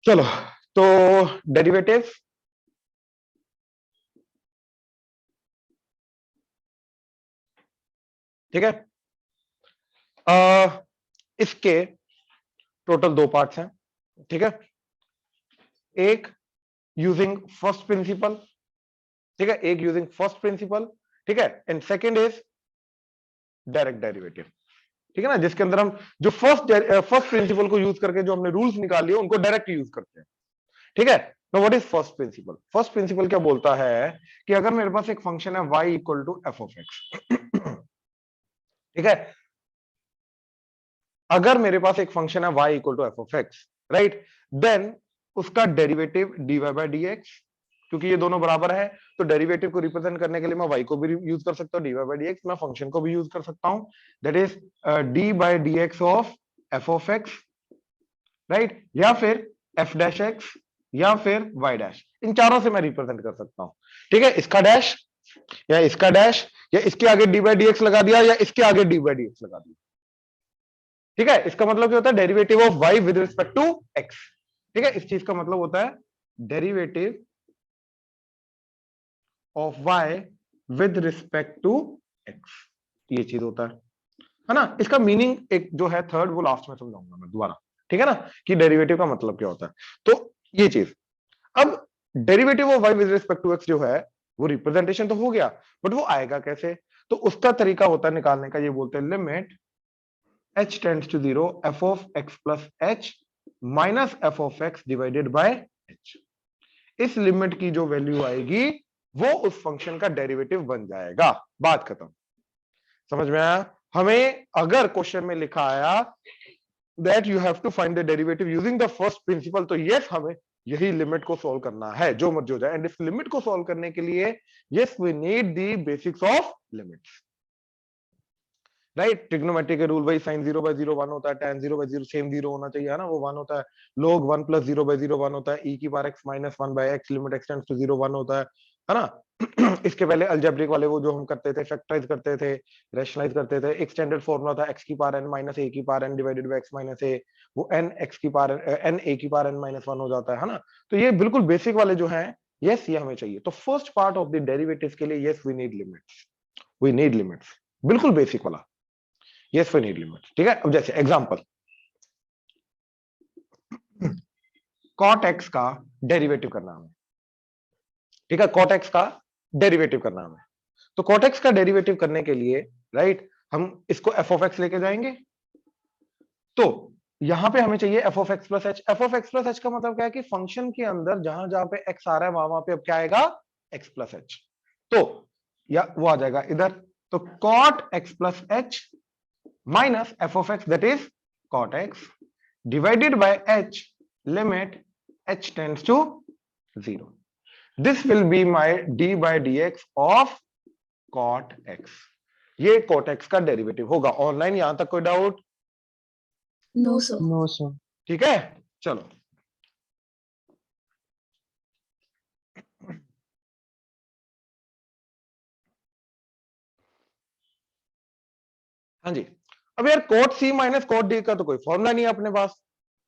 चलो, तो डेरिवेटिव, ठीक है। इसके टोटल दो पार्ट्स हैं, ठीक है। एक यूजिंग फर्स्ट प्रिंसिपल, ठीक है, एक यूजिंग फर्स्ट प्रिंसिपल, ठीक है, and second is direct derivative, ठीक है ना, जिसके अंदर हम जो फर्स्ट प्रिंसिपल को यूज करके जो हमने रूल्स निकाल लिए उनको डायरेक्ट यूज करते हैं, ठीक है। तो what is first principle? First principle क्या बोलता है कि अगर मेरे पास एक फंक्शन है y equal to F of x, ठीक है, अगर मेरे पास एक फंक्शन है y equal to F of x, right, then उसका डेरिवेटिव dy बाय dx, क्योंकि ये दोनों बराबर है तो डेरिवेटिव को रिप्रेजेंट करने के लिए मैं y को भी यूज कर सकता हूं, dy बाय dx, मैं फंक्शन को भी यूज कर सकता हूं, that is d by dx of f of x, right, या फिर एफ डैश एक्स या फिर y डैश, इन चारों से मैं रिप्रेजेंट कर सकता हूं, ठीक है। इसका डैश या इसका डैश या इसके आगे d बाय dx लगा दिया या इसके आगे d बाय dx लगा दिया, ठीक है। इसका मतलब क्या होता है? Derivative of y with respect to x, ठीक है। इस चीज का मतलब होता है derivative of y with respect to x, ये चीज होता है ना। इसका मीनिंग एक जो है थर्ड, वो लास्ट में समझाऊंगा मैं दोबारा, ठीक है ना, कि डेरिवेटिव का मतलब क्या होता है। तो ये चीज, अब derivative of y with respect to x जो है वो रिप्रेजेंटेशन तो हो गया, बट वो आएगा कैसे? तो उसका तरीका होता है निकालने का, ये बोलते हैं limit h tends to 0 f of x plus h minus f of x divided by h। इस लिमिट की जो वैल्यू आएगी वो उस फंक्शन का डेरिवेटिव बन जाएगा, बात खत्म। समझ में आया? हमें अगर क्वेश्चन में लिखा आया that you have to find the derivative using the first principal, तो यस हमें यही लिमिट को सॉल्व करना है, जो मर्जी हो जाए। एंड इस लिमिट को सॉल्व करने के लिए yes we need the basics of limits, right. Trigonometry के रूल, वही साइन 0 बाय 0 1 होता है, tan 0 बाय 0 सेम 0 होना चाहिए, है ना, वो 1 होता है। log 1 प्लस 0 बाय 0 1 होता है, e की power x minus 1 by x, limit x tends to 0 1 होता है ना। इसके पहले अलजेब्रिक वाले वो जो हम करते थे, फैक्टराइज करते थे, रैशनलाइज करते थे, एक स्टैंडर्ड फार्मूला था x की पावर n माइनस a की power n divided by x minus a, वो n x की पावर n a की पावर n माइनस 1 हो जाता है ना। तो ये बिल्कुल बेसिक वाले जो हैं, यस ये हमें चाहिए। तो first part of the derivative के लिए yes we need limits, we need limits, बिल्कुल बेसिक वाला, यस वी नीड लिमिट्स, ठीक है। अब जैसे एग्जांपल, cot x का डेरिवेटिव करना हमें, ठीक है, cot x का डेरिवेटिव करना हमें। तो cot x का डेरिवेटिव करने के लिए, राइट, हम इसको f ऑफ x लेके जाएंगे। तो यहां पे हमें चाहिए f of x plus h। f of x plus h का मतलब क्या है कि फंक्शन के अंदर जहां जहां पे x आ रहा है वहां पे अब क्या आएगा? x plus h। तो या वो आ जाएगा इधर, तो cot x plus h minus f of x that is cot x divided by h limit h tends to 0. This will be my d by dx of cot x. ये cot x का derivative होगा। Online यहां तक कोई doubt? No sir. No sir. ठीक है, चलो। हाँ जी, अब यार cot c minus cot d का तो कोई फॉर्मूला नहीं है अपने पास,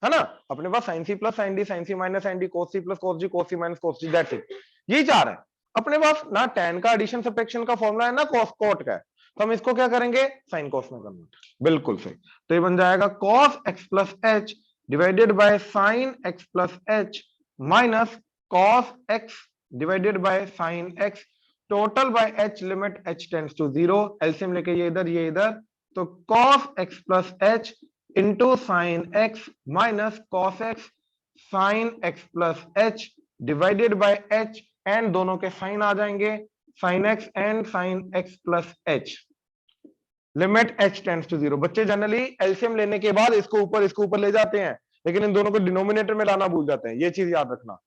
है ना। अपने पास sin c plus sin d, sin c minus sin d, cos c plus cos g, cos c minus cos d, that's it. यही चार है अपने पास ना। tan का एडिशन सब्ट्रैक्शन का फॉर्मूला है ना cos cot का है, तो हम इसको क्या करेंगे? sin cos में कन्वर्ट। बिल्कुल सही। तो ये बन जाएगा cos x plus h divided by sin x plus h minus cos x divided by sin x total by h limit h tends to 0। LCM लेके ये इधर, तो cos x plus h into sine x minus cos x sine x plus h divided by h, and दोनों के sine आ जाएंगे, sine x and sine x plus h, limit h tends to 0। बच्चे generally LCM लेने के बाद इसको ऊपर ले जाते हैं, लेकिन इन दोनों को डिनोमिनेटर में लाना भूल जाते हैं, ये चीज याद रखना,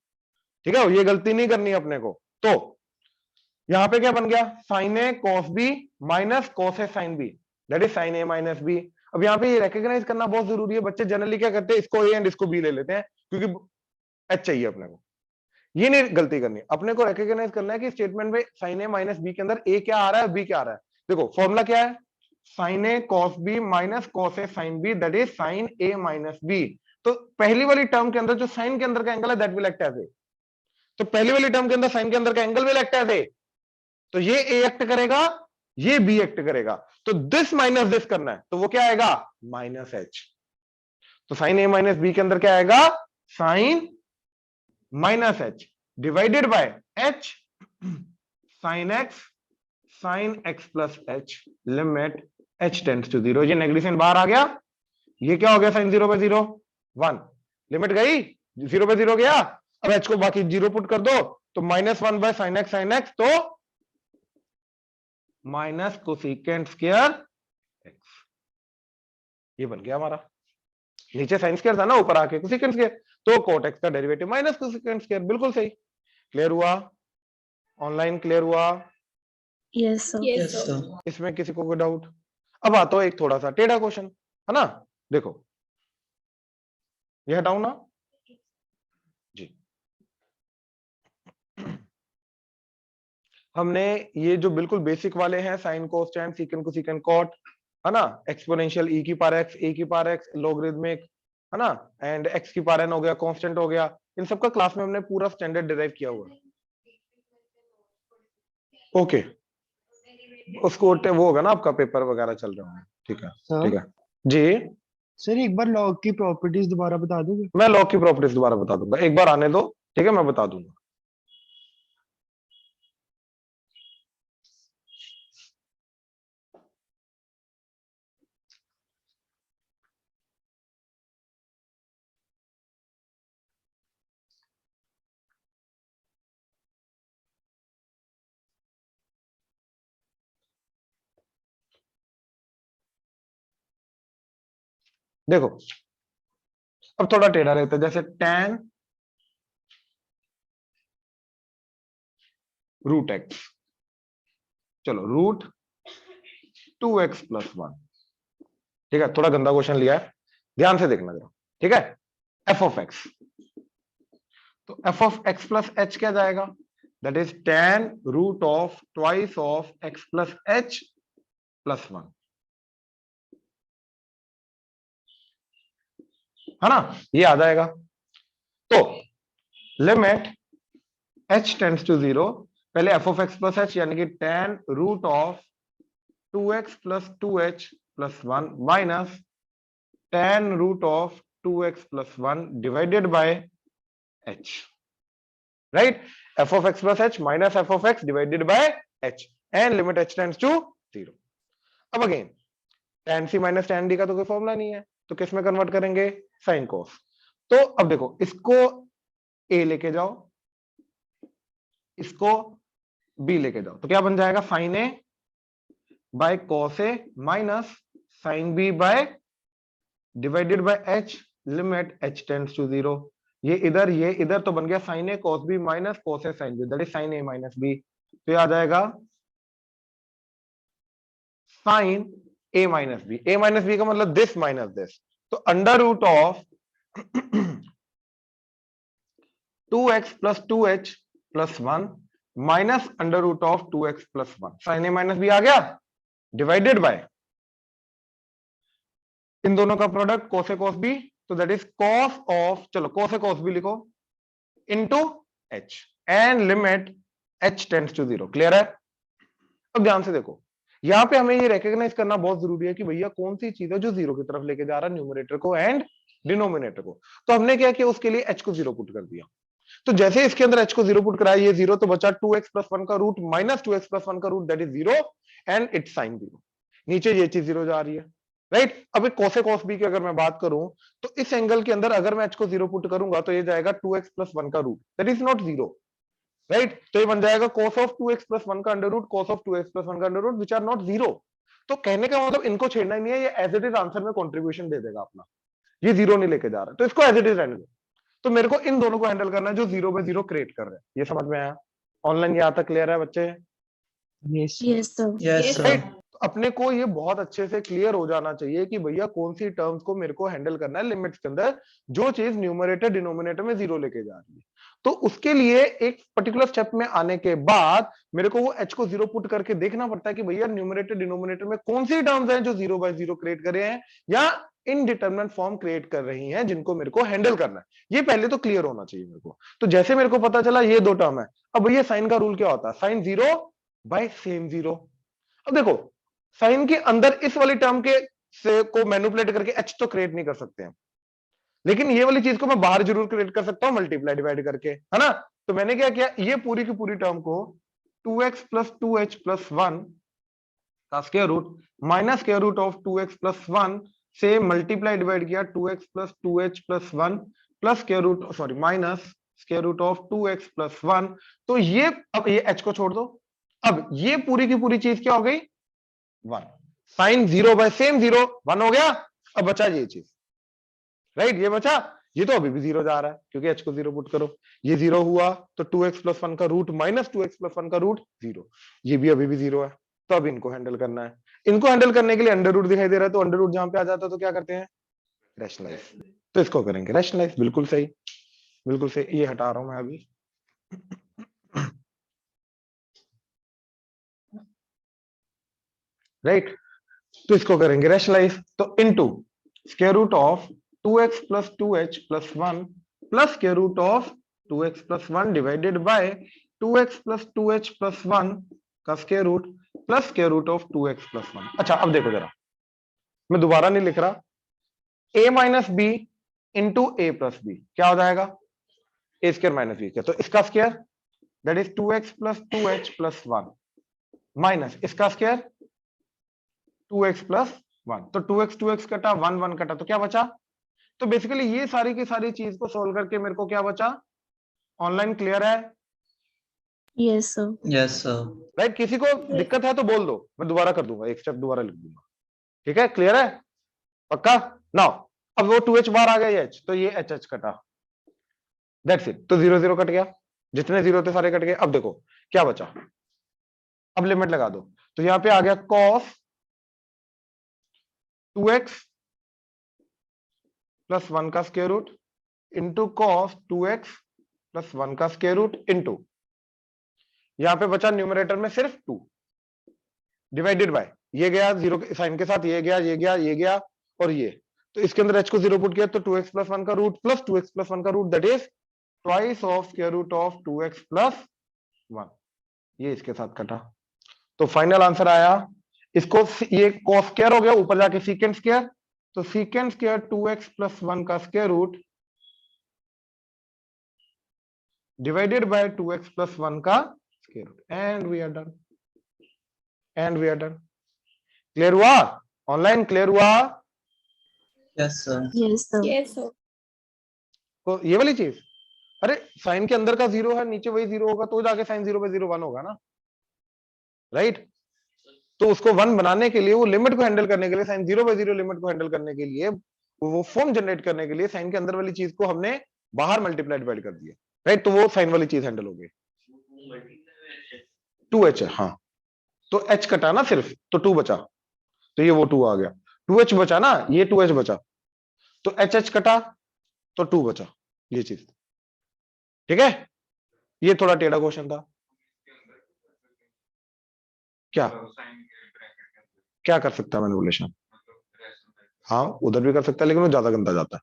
ठीक है। ये गलती नहीं करनी अपने को। तो यहां पे क्या बन गया? Sine A cos B minus cos A sine B, that is sine A minus B. अब यहाँ पे ये रिकॉग्नाइज करना बहुत जरूरी है। बच्चे जनरली क्या करते हैं, इसको ए एंड इसको बी ले लेते हैं क्योंकि एच चाहिए अपने को। ये नहीं गलती करनी, अपने को रिकॉग्नाइज करना है कि स्टेटमेंट में साइन ए माइनस बी के अंदर ए क्या आ रहा है, बी क्या आ रहा है। देखो फॉर्मूला क्या है, sine A cos B minus cos A sine B, that is sine A minus B. तो पहली वाली टर्म के अंदर जो साइन के अंदर का एंगल है that will act as A, तो पहली वाली टर्म के अंदर साइन के अंदर का angle will act as A, तो ये ए एक्ट करेगा, ये बी एक्ट करेगा, तो दिस माइनस दिस करना है, तो वो क्या आएगा माइनस एच। तो साइन ए माइनस बी के अंदर क्या आएगा sine minus h divided by h sine x plus h limit h tends to 0। ये नेगेटिव बाहर आ गया, ये क्या हो गया साइन 0 बाय 0 1, लिमिट गई 0 बाय 0 गया, अब एच को बाकी 0 पुट कर दो, तो -1 बाय साइन एक्स, तो माइनस कोसिकेंट स्क्वायर एक्स, ये बन गया हमारा। नीचे साइन स्क्वायर था ना, ऊपर आके कोसिकेंट स्क्वायर, तो कोट एक्स का डेरिवेटिव माइनस कोसिकेंट स्क्वायर, बिल्कुल सही। क्लियर हुआ? ऑनलाइन क्लियर हुआ? Yes, sir. Yes, sir. इसमें किसी को कोई डाउट? अब आता हो एक थोड़ा सा टेढ़ा क्वेश्चन, है ना, देखो ये हटाऊ ना जी। हमने ये जो बिल्कुल बेसिक वाले हैं sine cos tan secant cosecant cot, है ना, एक्सपोनेंशियल e की पावर x, a की पावर x, लॉगरिदमिक, है ना, एंड x की पावर n हो गया, कांस्टेंट हो गया, इन सब का क्लास में हमने पूरा स्टैंडर्ड डिराइव किया हुआ है। ओके, उसको वो होगा ना, आपका पेपर वगैरह चल रहा है, ठीक है ठीक है जी। सर एक बार लॉग की प्रॉपर्टीज दोबारा बता दोगे? मैं लॉग की प्रॉपर्टीज दोबारा बता दूंगा, एक बार आने दो, ठीक है, मैं बता दूंगा। देखो अब थोड़ा टेढ़ा रहता है, जैसे tan रूट एक्स, चलो रूट 2x प्लस 1, ठीक है, थोड़ा गंदा क्वेश्चन लिया है, ध्यान से देखना जरा, ठीक है। f ऑफ x, तो f of x plus h क्या जाएगा, that is tan root of twice of x plus h plus 1, है ना, ये आ जाएगा। तो लिमिट h टेंड्स टू 0, पहले f of x plus h यानी कि tan root of 2x plus 2h plus 1 minus tan root of 2x plus 1 divided by h, right, f of x plus h minus f of x divided by h and limit h tends to 0। अब again tan c minus tan d का तो कोई formula नहीं है, तो किस में convert करेंगे, साइन कोस। तो अब देखो इसको a लेके जाओ, इसको b लेके जाओ, तो क्या बन जाएगा sine a by cos a minus sine b by divided by h limit h tends to 0। ये इधर तो बन गया sine A cos B minus cos A sine B, that is sine A minus B, तो ये आ जाएगा sine A minus B, A minus B का मतलब दिस माइनस दिस, तो under root of 2x plus 2h plus 1 minus under root of 2x plus 1, sine A minus B आ गया, divided by इन दोनों का product cos A cos B, तो that is cos of, चलो cos A cos B लिखो, into h and limit h tends to 0। Clear है? अब ध्यान से देखो, यहां पे हमें ये रिकॉग्नाइज करना बहुत जरूरी है कि भैया कौन सी चीज है जो 0 की तरफ लेके जा रहा है, न्यूमरेटर को एंड डिनोमिनेटर को। तो हमने क्या किया, उसके लिए h को 0 पुट कर दिया, तो जैसे इसके अंदर h को 0 पुट कराया, ये 0 तो बचा 2x प्लस 1 का रूट माइनस 2x प्लस 1 का root, that is 0 and it's sine 0, नीचे ये चीज 0 जा रही है, राइट। अब एक cos a cos b की अगर मैं बात करूं, तो इस एंगल के अंदर अगर मैं h को 0 पुट करूंगा तो ये जाएगा 2x प्लस 1 का root, that is not 0, right. तो ये बन जाएगा cos ऑफ 2x प्लस 1 का under root, cos of 2x plus 1 का under root, which are not 0। तो कहने का मतलब इनको छेड़ना ही नहीं है, ये एज इट इज आंसर में कंट्रीब्यूशन दे देगा अपना, ये 0 नहीं लेके जा रहा, तो इसको एज इट इज रहने दो। तो मेरे को इन दोनों को हैंडल करना है जो 0 बाय 0 क्रिएट कर रहे हैं, ये समझ में आया? ऑनलाइन यहाँ तक क्लियर है बच्चे? Yes Yes, sir. Yes, sir. तो अपने को ये बहुत अच्छे से क्लियर हो जाना चाहिए कि भैया कौन सी टर्म्स को मेरे को हैंडल करना है लिमिट्स के अंदर, जो चीज न्यूमरेटर डिनोमिनेटर में 0 लेके जा रही है। तो उसके लिए एक पर्टिकुलर स्टेप में आने के बाद मेरे को वो h को 0 पुट करके देखना पड़ता है कि भैया न्यूमरेटर डिनोमिनेटर में कौन सी टर्म्स हैं जो 0 बाय 0 क्रिएट करे हैं, या इनडिटरमिनेट फॉर्म क्रिएट कर रही हैं जिनको मेरे को हैंडल करना है। ये पहले तो क्लियर होना चाहिए मेरे को। तो जैसे मेरे को पता चला ये दो टर्म है, अब ये साइन का रूल क्या होता है, साइन 0 बाय सेम 0। अब देखो साइन के अंदर इस वाली टर्म के से को मैनिपुलेट करके एच तो क्रिएट नहीं कर सकते हैं, लेकिन ये वाली चीज को मैं बाहर जरूर क्रिएट कर सकता हूं मल्टीप्लाई डिवाइड करके, है ना। तो मैंने क्या किया, ये पूरी की पूरी टर्म को 2x प्लस 2h प्लस 1 का square root minus square root of 2x plus 1 से मल्टीप्लाई डिवाइड किया 2x plus 2h plus 1 plus square root sorry minus square root of 2x plus 1। तो ये अब ये h को छोड़ दो, अब ये पूरी की पूरी चीज क्या हो गई 1। साइन 0 बाय सेम 0 1 हो गया। अब बचा ये चीज, राइट, ये बचा, ये तो अभी भी 0 जा रहा है क्योंकि h को 0 पुट करो, ये 0 हुआ तो 2x प्लस 1 का रूट माइनस 2x प्लस 1 का रूट 0, ये भी अभी भी 0 है। तो अब इनको हैंडल करना है, इनको हैंडल करने के लिए अंडर रूट दिखाई दे रहा है, तो अंडर रूट जहां पे आ जाता है तो क्या करते हैं, रैशनलाइज। तो इसको करेंगे रैशनलाइज, बिल्कुल सही, बिल्कुल सही। ये हटा रहा हूं मैं अभी, राइट। तो इसको करेंगे रैशनलाइज, तो into square root of 2x plus 2h plus 1 plus square root of 2x plus 1 divided by 2x plus 2h plus 1 का square root plus square root of 2x plus 1। अच्छा अब देखो जरा, मैं दोबारा नहीं लिख रहा, a minus B into A plus B क्या हो जाएगा, ए स्क्वायर माइनस बी क्या, तो इसका square that is 2x plus 2h plus 1 minus इसका स्क्वायर 2x प्लस 1। तो 2x कटा 1 1 कटा, तो क्या बचा, तो बेसिकली ये सारी की सारी चीज को सोल्व करके मेरे को क्या बचा, ऑनलाइन क्लियर है, Yes, sir. Yes sir. Right. किसी को दिक्कत है तो बोल दो, मैं दोबारा कर दूंगा, एक स्टेप दोबारा लिख दूंगा, ठीक है, क्लियर है, पक्का। नाउ अब वो 2h बाहर आ गया ये h, तो ये h कटा, दैट्स इट। तो 0 0 कट गया, जितने 0 थे सारे कट गए। अब देखो क्या बचा, अब लिमिट लगा दो, तो यहां पे आ गया cos 2x प्लस 1 का square root into cos 2x plus 1 का स्क्वायर रूट इंटू, यहां पे बचा न्यूमरेटर में सिर्फ 2 डिवाइडेड बाय, ये गया 0 साइन के साथ, ये गया ये गया ये गया और ये, तो इसके अंदर h को 0 पुट किया तो 2x प्लस 1 का रूट प्लस 2x प्लस 1 का root that is twice of square root of 2x plus 1, ये इसके साथ कटा। तो फाइनल आंसर आया, इसको ये cos स्क्वायर हो गया, ऊपर जाके सीकेंट स्क्वायर, तो सीकेंट स्क्वायर 2x प्लस 1 का square root divided by 2x plus 1 का square root, and we are done, and we are done. Clear हुआ, ऑनलाइन क्लियर हुआ, yes sir. Yes, sir. Yes, sir. तो ये वाली चीज, अरे साइन के अंदर का 0 है, नीचे वही 0 होगा, तो जाके साइन 0 बाय 0 1 होगा ना, राइट। तो उसको 1 बनाने के लिए, वो लिमिट को हैंडल करने के लिए, साइन 0 बाय 0 लिमिट को हैंडल करने के लिए, वो फॉर्म जनरेट करने के लिए साइन के अंदर वाली चीज को हमने बाहर मल्टीप्लाई डिवाइड कर दिया, राइट। तो वो साइन वाली चीज हैंडल हो गई, 2h है, हाँ, तो h कटा ना सिर्फ, तो 2 बचा, तो ये वो 2 आ गया, 2h बचा ना, ये 2h बचा, तो h कटा तो 2 बचा, ये चीज, ठीक है। ये थोड़ा टेढ़ा क्वेश्चन था, क्या क्या कर सकता है मैनिपुलेशन, हाँ उधर भी कर सकता है, लेकिन वो ज्यादा गंदा जाता है,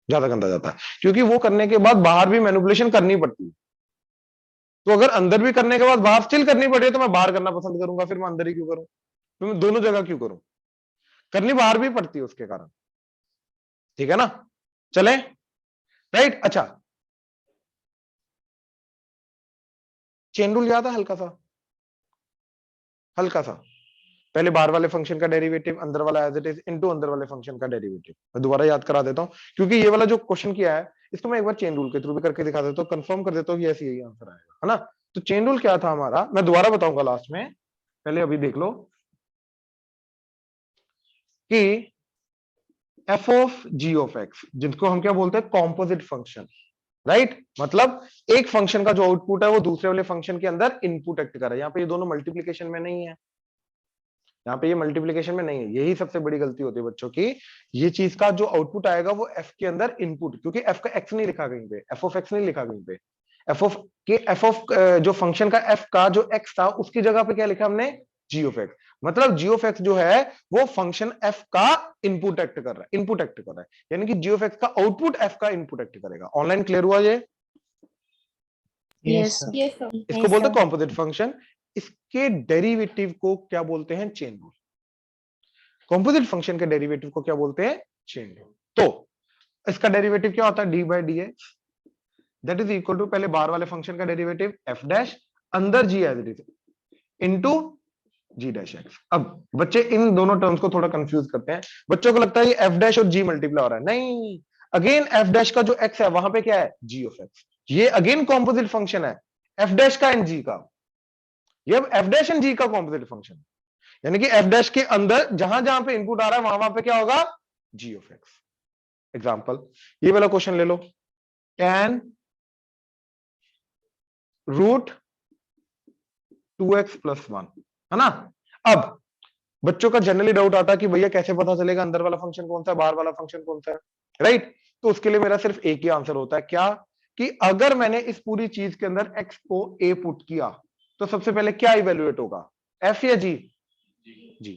ज्यादा गंदा जाता है, क्योंकि वो करने के बाद बाहर भी मैनिपुलेशन करनी पड़ती है। तो अगर अंदर भी करने के बाद बाहर स्टिल करनी पड़े तो मैं बाहर करना पसंद करूंगा, फिर मैं अंदर ही क्यों करूं, फिर मैं दोनों जगह क्यों करूं, करनी बाहर भी पड़ती है उसके कारण, ठीक है ना। चले, राइट। अच्छा चेन रूल याद है, हल्का सा, हल्का सा, पहले बाहर वाले फंक्शन का डेरिवेटिव, अंदर वाला एज इट इज इनटू अंदर वाले फंक्शन का डेरिवेटिव। मैं दोबारा याद करा देता हूं, क्योंकि ये वाला जो क्वेश्चन किया है इसको मैं एक बार चेन रूल के थ्रू भी करके दिखा देता हूं, कंफर्म कर देता हूं कि ऐसे यही आंसर आएगा, है ना। तो चेन रूल क्या था हमारा, मैं दोबारा बताऊंगा लास्ट में, पहले अभी देख लो कि F of G of X, जिनको हम क्या बोलते हैं, कॉम्पोजिट फंक्शन, राइट। मतलब एक फंक्शन का जो आउटपुट है वो दूसरे वाले फंक्शन के अंदर इनपुट एक्ट कर रहा है। यहाँ पे ये दोनों मल्टीप्लीकेशन में नहीं है, यहाँ पे ये मल्टीप्लीकेशन में नहीं है, यही सबसे बड़ी गलती होती है बच्चों की। ये चीज का जो आउटपुट आएगा वो एफ के अंदर इनपुट, क्योंकि एफ का एक्स नहीं लिखा कहीं पे, एफ ऑफ एक्स नहीं लिखा कहीं पे, एफ ऑफ जो फंक्शन का एफ का जो एक्स था उसकी जगह पे क्या लिखा हमने, जी ऑफ एक्स। मतलब जी ऑफ एक्स जो है वो फंक्शन एफ का इनपुट एक्ट कर रहा है, इनपुट एक्ट कर रहा है, यानी कि जी ऑफ एक्स का आउटपुट एफ का इनपुट एक्ट करेगा। ऑनलाइन क्लियर हुआ ये? Yes, sir. sir. Yes, sir. इसको बोलते हैं कॉम्पोजिट फंक्शन। इसके डेरिवेटिव को क्या बोलते हैं? Chain rule. कॉम्पोजिट फंक्शन के डेरिवेटिव को क्या बोलते हैं? Chain rule. तो इसका डेरिवेटिव क्या होता है? D by D x, that is equal to पहले बाहर वाले फंक्शन का डेरिवेटिव एफ डैश अंदर g as it is into g dash x. अब बच्चे इन दोनों टर्म्स को थोड़ा कंफ्यूज करते हैं। बच्चों को लगता है ये एफ डैश और जी मल्टीप्लाई हो रहा है, नहीं। अगेन एफ डैश का जो एक्स है वहां पे क्या है? जी ऑफ एक्स। ये अगेन कॉम्पोजिट फंक्शन है एफ डैश का एंड जी का। ये एफ डैश एंड जी का कॉम्पोजिट फंक्शन, यानी कि एफ डैश के अंदर जहां जहां पे इनपुट आ रहा है वहां पे क्या होगा? जी ऑफ एक्स। एग्जाम्पल ये वाला क्वेश्चन ले लो, tan रूट 2x प्लस 1, है ना। अब बच्चों का जनरली डाउट आता है कि भैया कैसे पता चलेगा अंदर वाला फंक्शन कौन सा है, बाहर वाला फंक्शन कौन सा है, राइट। तो उसके लिए मेरा सिर्फ एक ही आंसर होता है, क्या? कि अगर मैंने इस पूरी चीज के अंदर x को a पुट किया तो सबसे पहले क्या इवेल्युएट होगा? f या g? जी,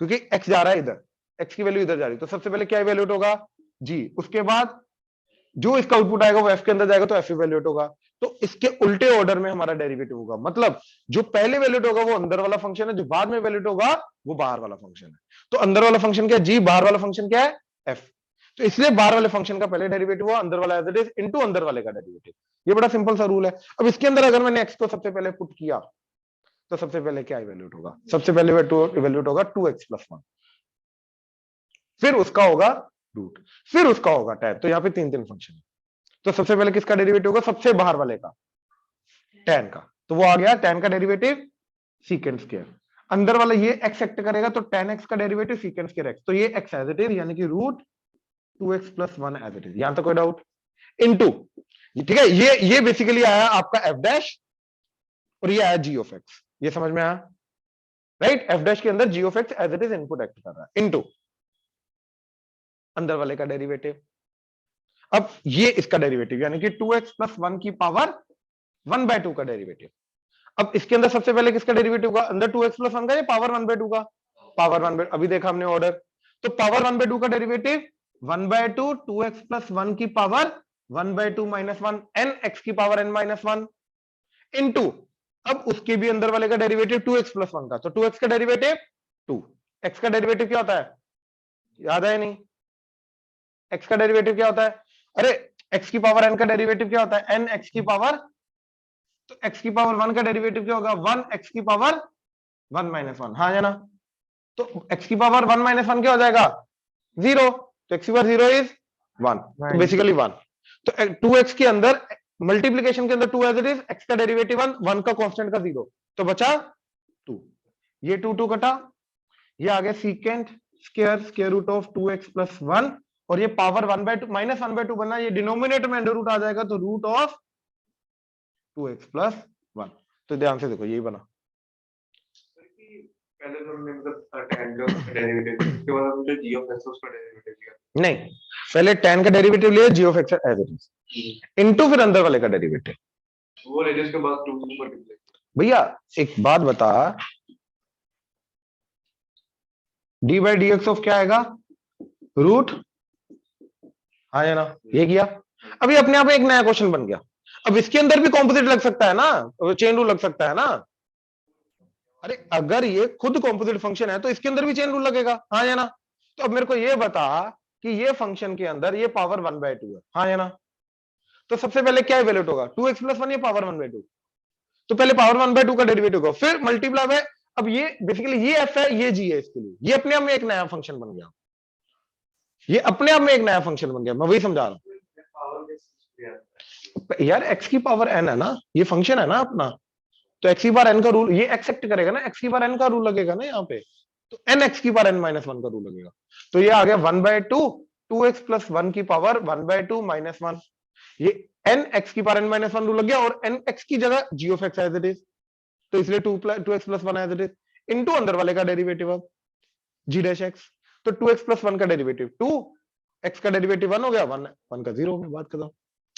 क्योंकि x जा रहा है इधर, x की वैल्यू इधर जा रही है, तो सबसे पहले क्या इवेल्युएट होगा? g। उसके बाद जो इसका आउटपुट आएगा वो f के अंदर जाएगा तो f इवेल्युएट होगा। तो इसके उल्टे ऑर्डर में हमारा डेरिवेटिव होगा, मतलब जो पहले वैल्यूट होगा वो अंदर वाला फंक्शन है, जो बाद में वैल्यूट होगा वो बाहर वाला फंक्शन है। तो अंदर वाला फंक्शन क्या है? जी। बाहर वाला फंक्शन क्या है? एफ। तो इसलिए बाहर वाले फंक्शन का पहले डेरिवेटिव हुआ, अंदर वाला एज इट इज इनटू अंदर वाले का डेरिवेटिव। ये बड़ा सिंपल सा रूल है। अब इसके अंदर अगर मैंने एक्स को सबसे पहले पुट किया तो सबसे पहले क्या इवेल्यूट होगा? सबसे पहले इवेल्यूट होगा 2x प्लस 1, फिर उसका होगा रूट, फिर उसका होगा टैन। तो यहाँ पे तीन तीन फंक्शन है। तो सबसे पहले किसका डेरिवेटिव होगा? सबसे बाहर वाले का, tan का। तो वो आ गया tan का डेरिवेटिव सीकेंड स्क्वायर। अंदर वाला ये x एक्ट करेगा तो tan x का डेरिवेटिव सीकेंड स्क्वायर x। तो ये x एज इट इज, यानी कि root 2x plus 1 as it is. यहां तक कोई डाउट? इनटू, ठीक है, ये बेसिकली आया आपका f डैश और ये आया g ऑफ x। ये समझ में आया, राइट। f डैश के अंदर g of x as it is input act कर रहा है, इनटू अंदर वाले का डेरिवेटिव। अब ये इसका डेरिवेटिव, यानी कि 2x प्लस 1 की पावर 1/2 का डेरिवेटिव। अब इसके अंदर सबसे पहले किसका डेरिवेटिव होगा? अंदर 2x प्लस 1 का या पावर 1/2 का? पावर 1/2। अभी देखा हमने ऑर्डर, तो पावर 1/2 का डेरिवेटिव 1/2 2x प्लस 1 की पावर 1/2 माइनस 1 n x की पावर n माइनस 1 इनटू अब उसके भी अंदर वाले का डेरिवेटिव 2x प्लस 1 का। तो 2x का डेरिवेटिव 2, x का डेरिवेटिव क्या होता है? याद है नहीं? x का डेरिवेटिव क्या होता है? अरे x की पावर n का डेरिवेटिव क्या होता है? n x की पावर, तो x की पावर 1 का डेरिवेटिव क्या होगा? 1 x की पावर 1 माइनस 1, हाँ है ना। तो x की पावर 1 माइनस 1 क्या हो जाएगा? 0। तो x की पावर 0 इज 1, तो बेसिकली 1। तो 2x के अंदर मल्टीप्लीकेशन के अंदर 2 एज इट इज, x का डेरिवेटिव 1, 1 का कांस्टेंट का 0, तो बचा 2। ये 2 2 कटा, ये आ गया secant square square root of 2x plus 1, और ये पावर 1/2 माइनस 1/2 बना, ये डिनोमिनेटर में अंडर रूट आ जाएगा, तो रूट ऑफ 2x प्लस 1। तो ध्यान से देखो यही बना। पहले तो हमने मतलब tan का डेरिवेटिव, उसके बाद हमने g of x उसका डेरिवेटिव लिया। नहीं, पहले tan का डेरिवेटिव लिया g of x as it is, into फिर अंदर वाले का डेरिवेटिव। वो ले जिसके बाद 2 मल्टीप्लाई। भैया एक बात बता, D by D X of क्या आएगा? रूट, हाँ या ना? ये किया। अभी अपने आप एक नया क्वेश्चन बन गया। अब इसके अंदर भी कॉम्पोजिट लग सकता है ना, चेन रूल लग सकता है ना। अरे अगर ये खुद कॉम्पोजिट फंक्शन है तो इसके अंदर भी चेन रूल लगेगा, हाँ या ना। तो अब मेरे को ये बता कि ये फंक्शन के अंदर ये पावर 1/2 है, हाँ या ना। तो सबसे पहले क्या इवेल्यूट होगा? 2x प्लस 1 ये पावर 1/2, तो पहले पावर 1/2 का डेरिवेटिव होगा, फिर मल्टीप्लाई में। अब ये बेसिकली ये f है, ये g है, इसके लिए ये अपने आप में एक नया फंक्शन बन गया, ये अपने आप में एक नया फंक्शन बन गया। मैं वही समझा रहा हूं यार, x की पावर n है ना, ये फंक्शन है ना अपना, तो x की पावर n का रूल ये एक्सेप्ट करेगा ना, x की पावर n का रूल लगेगा ना यहाँ पे, तो n x की पावर n माइनस 1 का रूल लगेगा। तो ये आ गया 1/2 2x प्लस 1 की पावर 1/2 माइनस 1, ये n x की पावर n माइनस 1 रूल लग गया, और n x की जगह g of x as it is, तो इसलिए 2x plus 1 as it is, into अंदर वाले का डेरिवेटिव अब g डैश x। तो 2x प्लस 1 का डेरिवेटिव 2, x का डेरिवेटिव 1 हो गया, 1 का 0 हो गया, बात खत्म।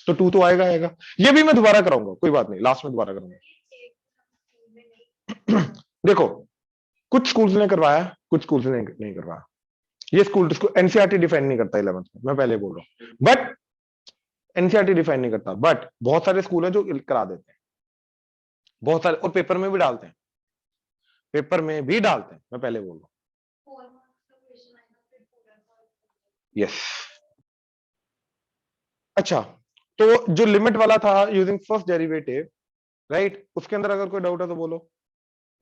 तो 2 तो आएगा आएगा। ये भी मैं दोबारा कराऊंगा, कोई बात नहीं, लास्ट में दोबारा करूंगा। देखो कुछ स्कूल्स ने करवाया, कुछ स्कूल्स ने नहीं करवाया। ये स्कूल एनसीईआरटी डिफाइन नहीं करता 11th में, मैं पहले बोल रहा हूँ, बट एनसीईआरटी डिफाइन नहीं करता, बट बहुत सारे स्कूल है जो करा देते हैं, बहुत सारे, और पेपर में भी डालते हैं, पेपर में भी डालते हैं, मैं पहले बोल रहा हूँ। यस। अच्छा, तो जो लिमिट वाला था यूजिंग फर्स्ट डेरिवेटिव, राइट, उसके अंदर अगर कोई डाउट है तो बोलो।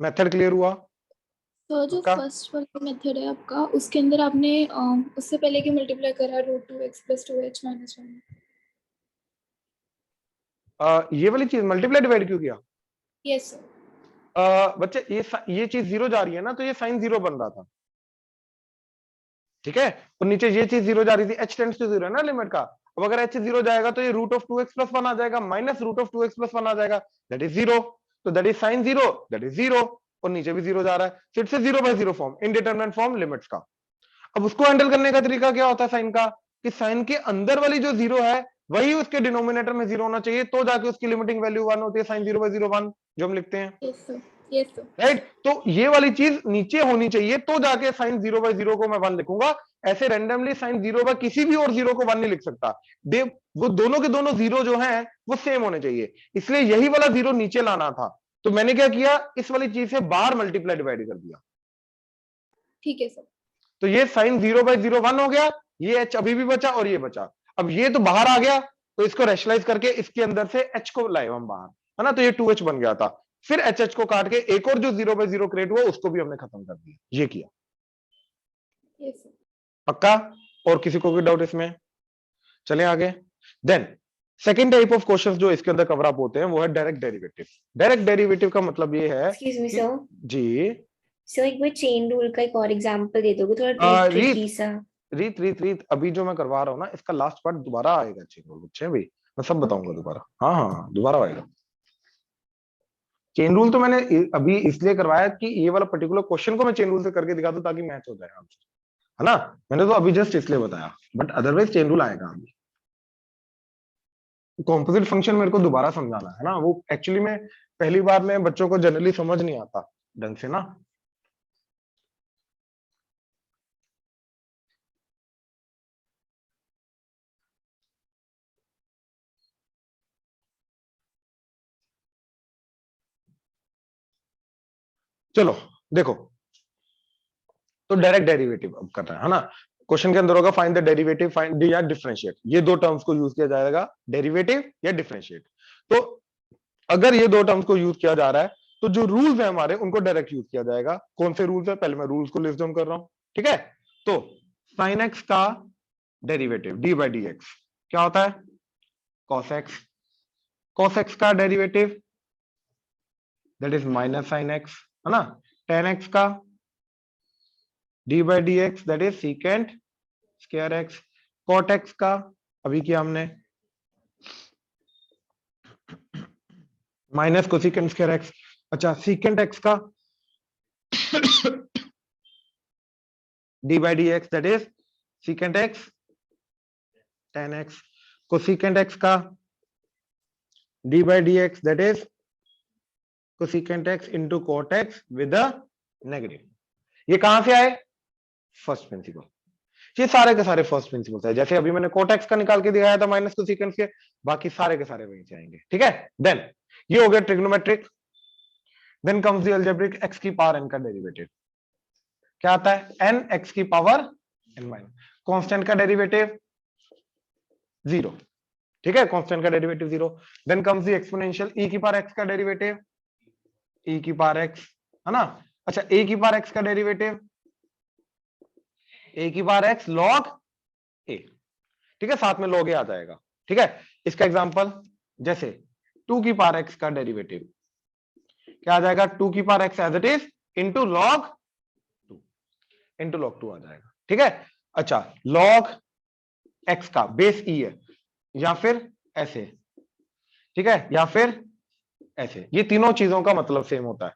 मेथड क्लियर हुआ? तो जो पक्का? फर्स्ट वाला मेथड है आपका, उसके अंदर आपने उससे पहले कि मल्टीप्लाई करा √2x + 2h - 1। ये वाली चीज मल्टीप्लाई डिवाइड क्यों किया? Yes sir. बच्चे ये चीज जीरो जा रही है ना, तो ये साइन जीरो बन रहा था, ठीक है, और नीचे ये चीज जीरो जा रही थी, h टेंड्स टू जीरो है ना लिमिट का। अब अगर h जीरो जाएगा तो ये √2x + 1 आ जाएगा, माइनस √2x + 1 आ जाएगा, दैट इज जीरो, तो that is sine zero, that is zero, और नीचे भी जीरो जा रहा है, तो it's A 0/0 form, indeterminate form limits का। अब उसको हैंडल करने का तरीका क्या होता है साइन का, कि साइन के अंदर वाली जो जीरो है वही उसके डिनोमिनेटर में जीरो होना चाहिए, तो जाके उसकी लिमिटिंग वैल्यू 1 होती है, साइन 0/0 1 जो हम लिखते हैं, yes sir. Yes sir. Right. तो ये वाली चीज नीचे होनी चाहिए, तो जाके साइन 0/0 को मैं 1 लिखूंगा। ऐसे रैंडमली साइन 0 किसी भी और जीरो को 1 नहीं लिख सकता, वो दोनों के दोनों जीरो जो हैं वो सेम होने चाहिए, इसलिए यही वाला जीरो नीचे लाना था। तो मैंने क्या किया, इस वाली चीज से बाहर मल्टीप्लाई डिवाइड कर दिया, ठीक है सर। तो ये साइन 0/0 1 हो गया, ये h अभी भी बचा और ये बचा। अब ये तो बाहर आ गया, तो इसको रेशनलाइज करके इसके अंदर से h को लाए हम बाहर, है ना, तो ये 2h बन गया था। फिर h को काट के एक और जो 0/0 क्रिएट हुआ उसको भी हमने खत्म कर दिया, ये किया। Yes sir. पक्का? और किसी को कोई डाउट इसमें? चले आगे। Then second type of questions जो इसके अंदर कवर अप होते हैं वो है डायरेक्ट डेरिवेटिव। डायरेक्ट डेरिवेटिव का मतलब ये है एक्सक्यूज मी कि सर। जी सर एक बार चेन रूल का एक और एग्जांपल दे दोगे, थोड़ा ट्रिकी सा। रीत अभी जो मैं करवा रहा हूँ ना, इसका लास्ट पार्ट दोबारा आएगा चेन रूल, बच्चे भाई मैं सब बताऊंगा दोबारा। हाँ हाँ दोबारा आएगा चेन रूल। तो मैंने अभी इसलिए करवाया कि ये वाला पर्टिकुलर क्वेश्चन को मैं चेन रूल से करके दिखा दूं ताकि मैच हो जाए आंसर, है ना। मैंने तो अभी जस्ट इसलिए बताया, बट अदरवाइज चेन रूल आएगा अभी। कॉम्पोजिट फंक्शन मेरे को दोबारा समझाना है ना, वो एक्चुअली में पहली बार में बच्चों को जनरली समझ नहीं आता ढंग से ना। चलो देखो, तो डायरेक्ट डेरिवेटिव अब करना है ना। क्वेश्चन के अंदर होगा फाइंड द डेरिवेटिव, फाइंड या डिफरेंशिएट, ये दो टर्म्स को यूज किया जाएगा, डेरिवेटिव या डिफरेंशिएट। तो अगर ये दो टर्म्स को यूज किया जा रहा है तो जो रूल्स है हमारे उनको डायरेक्ट यूज किया जाएगा। कौन से रूल्स है, पहले मैं रूल्स को लिस्ट डाउन कर रहा हूं, ठीक है। तो साइन एक्स का डेरिवेटिव d/dx क्या होता है, cos x, cos x का derivative that is minus sine x, है ना। tan x का d/dx that is secant square x, cot x का अभी किया हमने माइनस कोसिकेंट स्क्वायर x। अच्छा, secant x का d/dx that is secant x tan x, cosecant x का d/dx that is cosecant x into cot x with a negative. ये कहां से आए, फर्स्ट प्रिंसिपल। ये सारे के सारे फर्स्ट प्रिंसिपल है, जैसे अभी मैंने cot x का निकाल के दिखाया था माइनस कोसिकेंट के, बाकी सारे के सारे वहीं से आएंगे, ठीक है। देन ये हो गया trigonometric. Then comes the algebraic, x की पावर n का डेरिवेटिव क्या आता है, n x की पावर n माइनस, कांस्टेंट का डेरिवेटिव 0, ठीक है, कांस्टेंट का derivative 0। Then comes the exponential, e की पावर x का डेरिवेटिव e की पावर x, है ना। अच्छा, a की पावर x का डेरिवेटिव a की पावर x log a, ठीक है, साथ में log a आ जाएगा, ठीक है। इसका एग्जांपल जैसे 2 की पावर x का डेरिवेटिव क्या आ जाएगा, 2 की power x as it is into log 2 आ जाएगा, ठीक है। अच्छा, log x का बेस e है, या फिर ऐसे, ठीक है, या फिर ऐसे, ये तीनों चीजों का मतलब सेम होता है।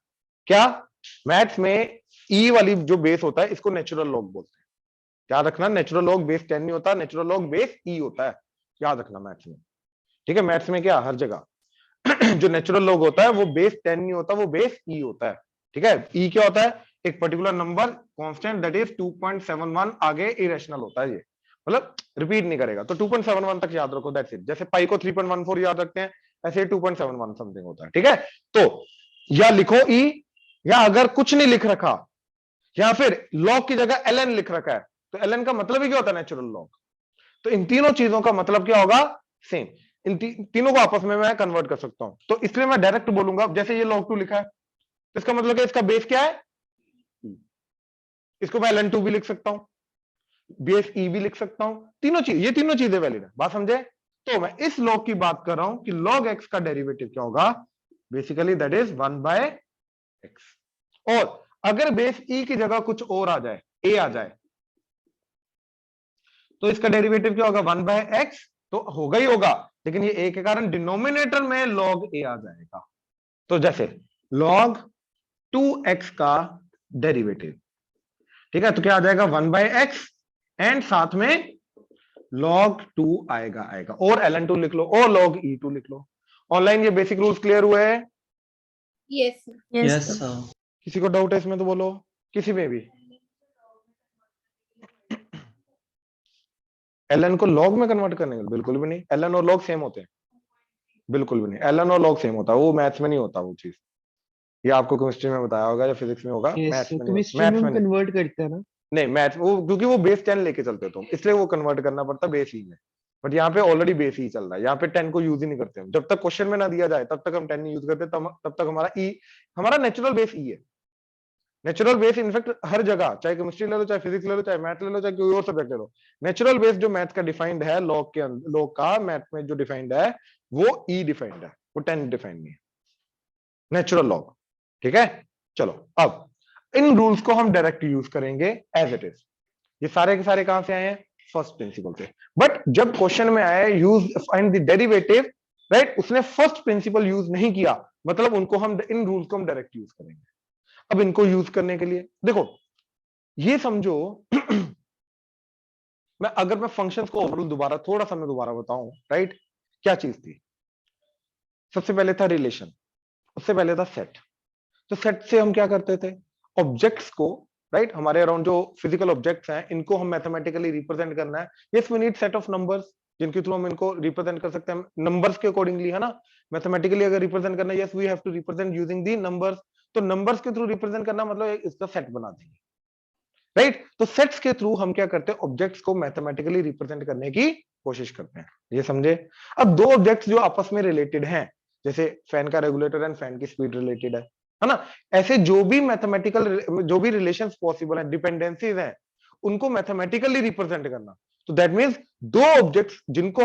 क्या, मैथ्स में e वाली जो बेस होता है इसको नेचुरल लॉग बोलते हैं, याद रखना। नेचुरल लॉग बेस 10 नहीं होता, नेचुरल लॉग बेस e होता है, याद रखना मैथ्स में, ठीक है। मैथ्स में क्या, हर जगह जो नेचुरल लॉग होता है वो बेस 10 नहीं होता, वो बेस e होता है, ठीक है। e क्या होता है, एक particular number constant that is 2.71 आगे इरेशनल होता है ये, मतलब रिपीट नहीं करेगा, तो 2.71 तक याद रखो, दैट्स इट। जैसे पाई को 3.14 याद रखते हैं, ऐसे 2.71 समथिंग होता है, ठीक है। तो या लिखो ई, या अगर कुछ नहीं लिख रखा, या फिर लॉग की जगह ln लिख रखा है, तो ln का मतलब ही क्या होता है, नेचुरल लॉग। तो इन तीनों चीजों का मतलब क्या होगा, सेम। इन तीनों को आपस में मैं कन्वर्ट कर सकता हूं, तो इसलिए मैं डायरेक्ट बोलूंगा, जैसे ये log 2 लिखा है, तो इसका मतलब क्या, इसका बेस क्या है, इसको मैं ln2 भी लिख सकता हूं, बेस ई भी लिख सकता हूं, तीनों चीज, ये तीनों चीजें वैलिड है, बात समझे। तो मैं इस log की बात कर रहा हूं कि log x का डेरिवेटिव क्या होगा, बेसिकली दैट इज 1/x। और अगर बेस ई की जगह कुछ और आ जाए, a आ जाए, तो इसका डेरिवेटिव क्या होगा, 1/x, तो होगा ही होगा, लेकिन ये a के कारण डिनोमिनेटर में log a आ जाएगा। तो जैसे log 2x का डेरिवेटिव, ठीक है, तो क्या आ जाएगा 1/x, एंड साथ में log 2 आएगा, और ln2 लिख लो, और log e2 लिख लो। ऑनलाइन ये बेसिक रूल्स क्लियर हुए हैं? Yes, sir. Yes, sir. किसी को डाउट है इसमें तो बोलो, किसी में भी। ln को log में कन्वर्ट करने का बिल्कुल भी नहीं, ln और log सेम होते हैं, बिल्कुल भी नहीं, ln और log सेम होता है, वो मैथ्स में नहीं होता वो चीज, ये आपको केमिस्ट्री में बताया होगा या फिजिक्स में होगा, मैथ्स में नहीं, केमिस्ट्री मैथ्स में में नहीं, कन्वर्ट करते हैं ना। नहीं मैथ्स वो, क्योंकि वो बेस 10 लेके चलते हो तुम, इसलिए वो कन्वर्ट करना पड़ता बेस ही में। बट यहाँ पे ऑलरेडी बेस ही चल रहा है, यहाँ पे 10 को यूज ही नहीं करते हम, जब तक क्वेश्चन में ना दिया जाए तब तक हम 10 नहीं यूज करते, तब तक हमारा ई, हमारा नेचुरल बेस ई है। नेचुरल बेस इनफैक्ट हर जगह, चाहे केमिस्ट्री ले लो, चाहे फिजिक्स ले लो, चाहे मैथ ले लो, चाहे कोई और सब्जेक्ट ले लो, नेचुरल बेस जो मैथ का डिफाइंड है लॉग के अंदर, लॉग का मैथ में जो डिफाइंड है वो ई डिफाइंड है, वो 10 डिफाइंड नहीं है, नेचुरल लॉग, ठीक है। चलो अब इन रूल्स को हम डायरेक्ट यूज करेंगे एज इट इज। ये सारे के सारे कहां से आए हैं, फर्स्ट प्रिंसिपल से। बट जब क्वेश्चन में आया use find the derivative, right, उसने फर्स्ट प्रिंसिपल यूज नहीं किया, मतलब उनको हम, इन रूल्स को हम डायरेक्ट यूज करेंगे। अब इनको यूज करने के लिए देखो, ये समझो मैं फंक्शंस को ओवरऑल दोबारा थोड़ा सा मैं दोबारा बताऊं, राइट, क्या चीज थी, सबसे पहले था रिलेशन, उससे पहले था सेट। तो सेट से हम क्या करते थे, ऑब्जेक्ट्स को, राइट, हमारे अराउंड जो फिजिकल ऑब्जेक्ट्स हैं इनको हम मैथमेटिकली रिप्रेजेंट करना है, yes we need set of numbers जिनके थ्रू हम इनको रिप्रेजेंट कर सकते हैं, नंबर्स के अकॉर्डिंगली, है ना, मैथमेटिकली अगर रिप्रेजेंट करना है, yes we have to represent using the numbers. तो नंबर्स के थ्रू रिप्रेजेंट करना मतलब इसका सेट बना देंगे, राइट। तो सेट्स के थ्रू हम क्या करते हैं, ऑब्जेक्ट्स को मैथमेटिकली रिप्रेजेंट करने की कोशिश करते हैं, ये समझे। अब दो ऑब्जेक्ट्स जो आपस में रिलेटेड हैं, जैसे फैन का रेगुलेटर एंड फैन की स्पीड रिलेटेड है ना, ऐसे जो भी मैथमेटिकल, जो भी रिलेशंस पॉसिबल है, डिपेंडेंसीज हैं, उनको मैथमेटिकली रिप्रेजेंट करना। तो दैट मींस दो ऑब्जेक्ट्स जिनको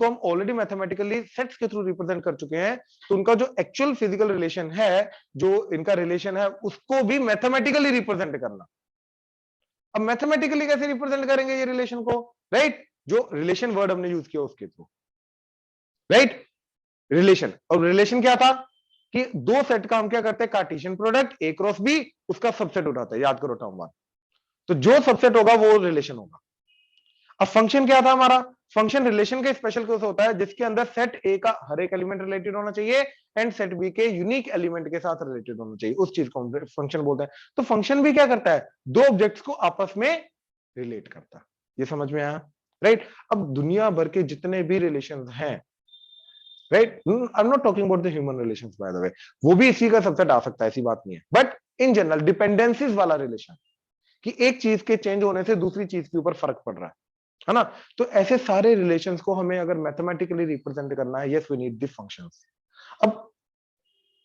हम ऑलरेडी मैथमेटिकली सेट्स के थ्रू रिप्रेजेंट कर चुके हैं, तो उनका जो एक्चुअल फिजिकल रिलेशन है, जो इनका रिलेशन है, उसको भी मैथमेटिकली रिप्रेजेंट करना। अब मैथमेटिकली कैसे रिप्रेजेंट करेंगे ये रिलेशन को, राइट, जो रिलेशन वर्ड हमने यूज किया उसके थ्रू, राइट, रिलेशन। और रिलेशन क्या था कि दो सेट का हम क्या करते हैं, Cartesian product A cross B, उसका सबसेट उठाते हैं, याद करो टर्म वन, तो जो सबसेट होगा वो रिलेशन होगा। अब फंक्शन क्या था हमारा, फंक्शन रिलेशन का स्पेशल केस होता है जिसके अंदर सेट ए का हर एक एलिमेंट रिलेटेड होना चाहिए एंड सेट बी के यूनिक एलिमेंट के साथ रिलेटेड होना चाहिए, उस चीज को हम फंक्शन बोलते हैं। तो फंक्शन भी क्या करता है, दो ऑब्जेक्ट्स को आपस में रिलेट करता है, ये समझ में आया, राइट। अब दुनिया भर के जितने भी रिलेशंस हैं, right, I am not talking about the human relations by the way, वो भी इसी का सबसेट आ सकता है, ऐसी बात नहीं है, बट इन जनरल डिपेंडेंसीज वाला रिलेशन, कि एक चीज के चेंज होने से दूसरी चीज के ऊपर फर्क पड़ रहा है ना। तो ऐसे सारे रिलेशंस को हमें अगर मैथमेटिकली रिप्रेजेंट करना है, yes we need the functions. अब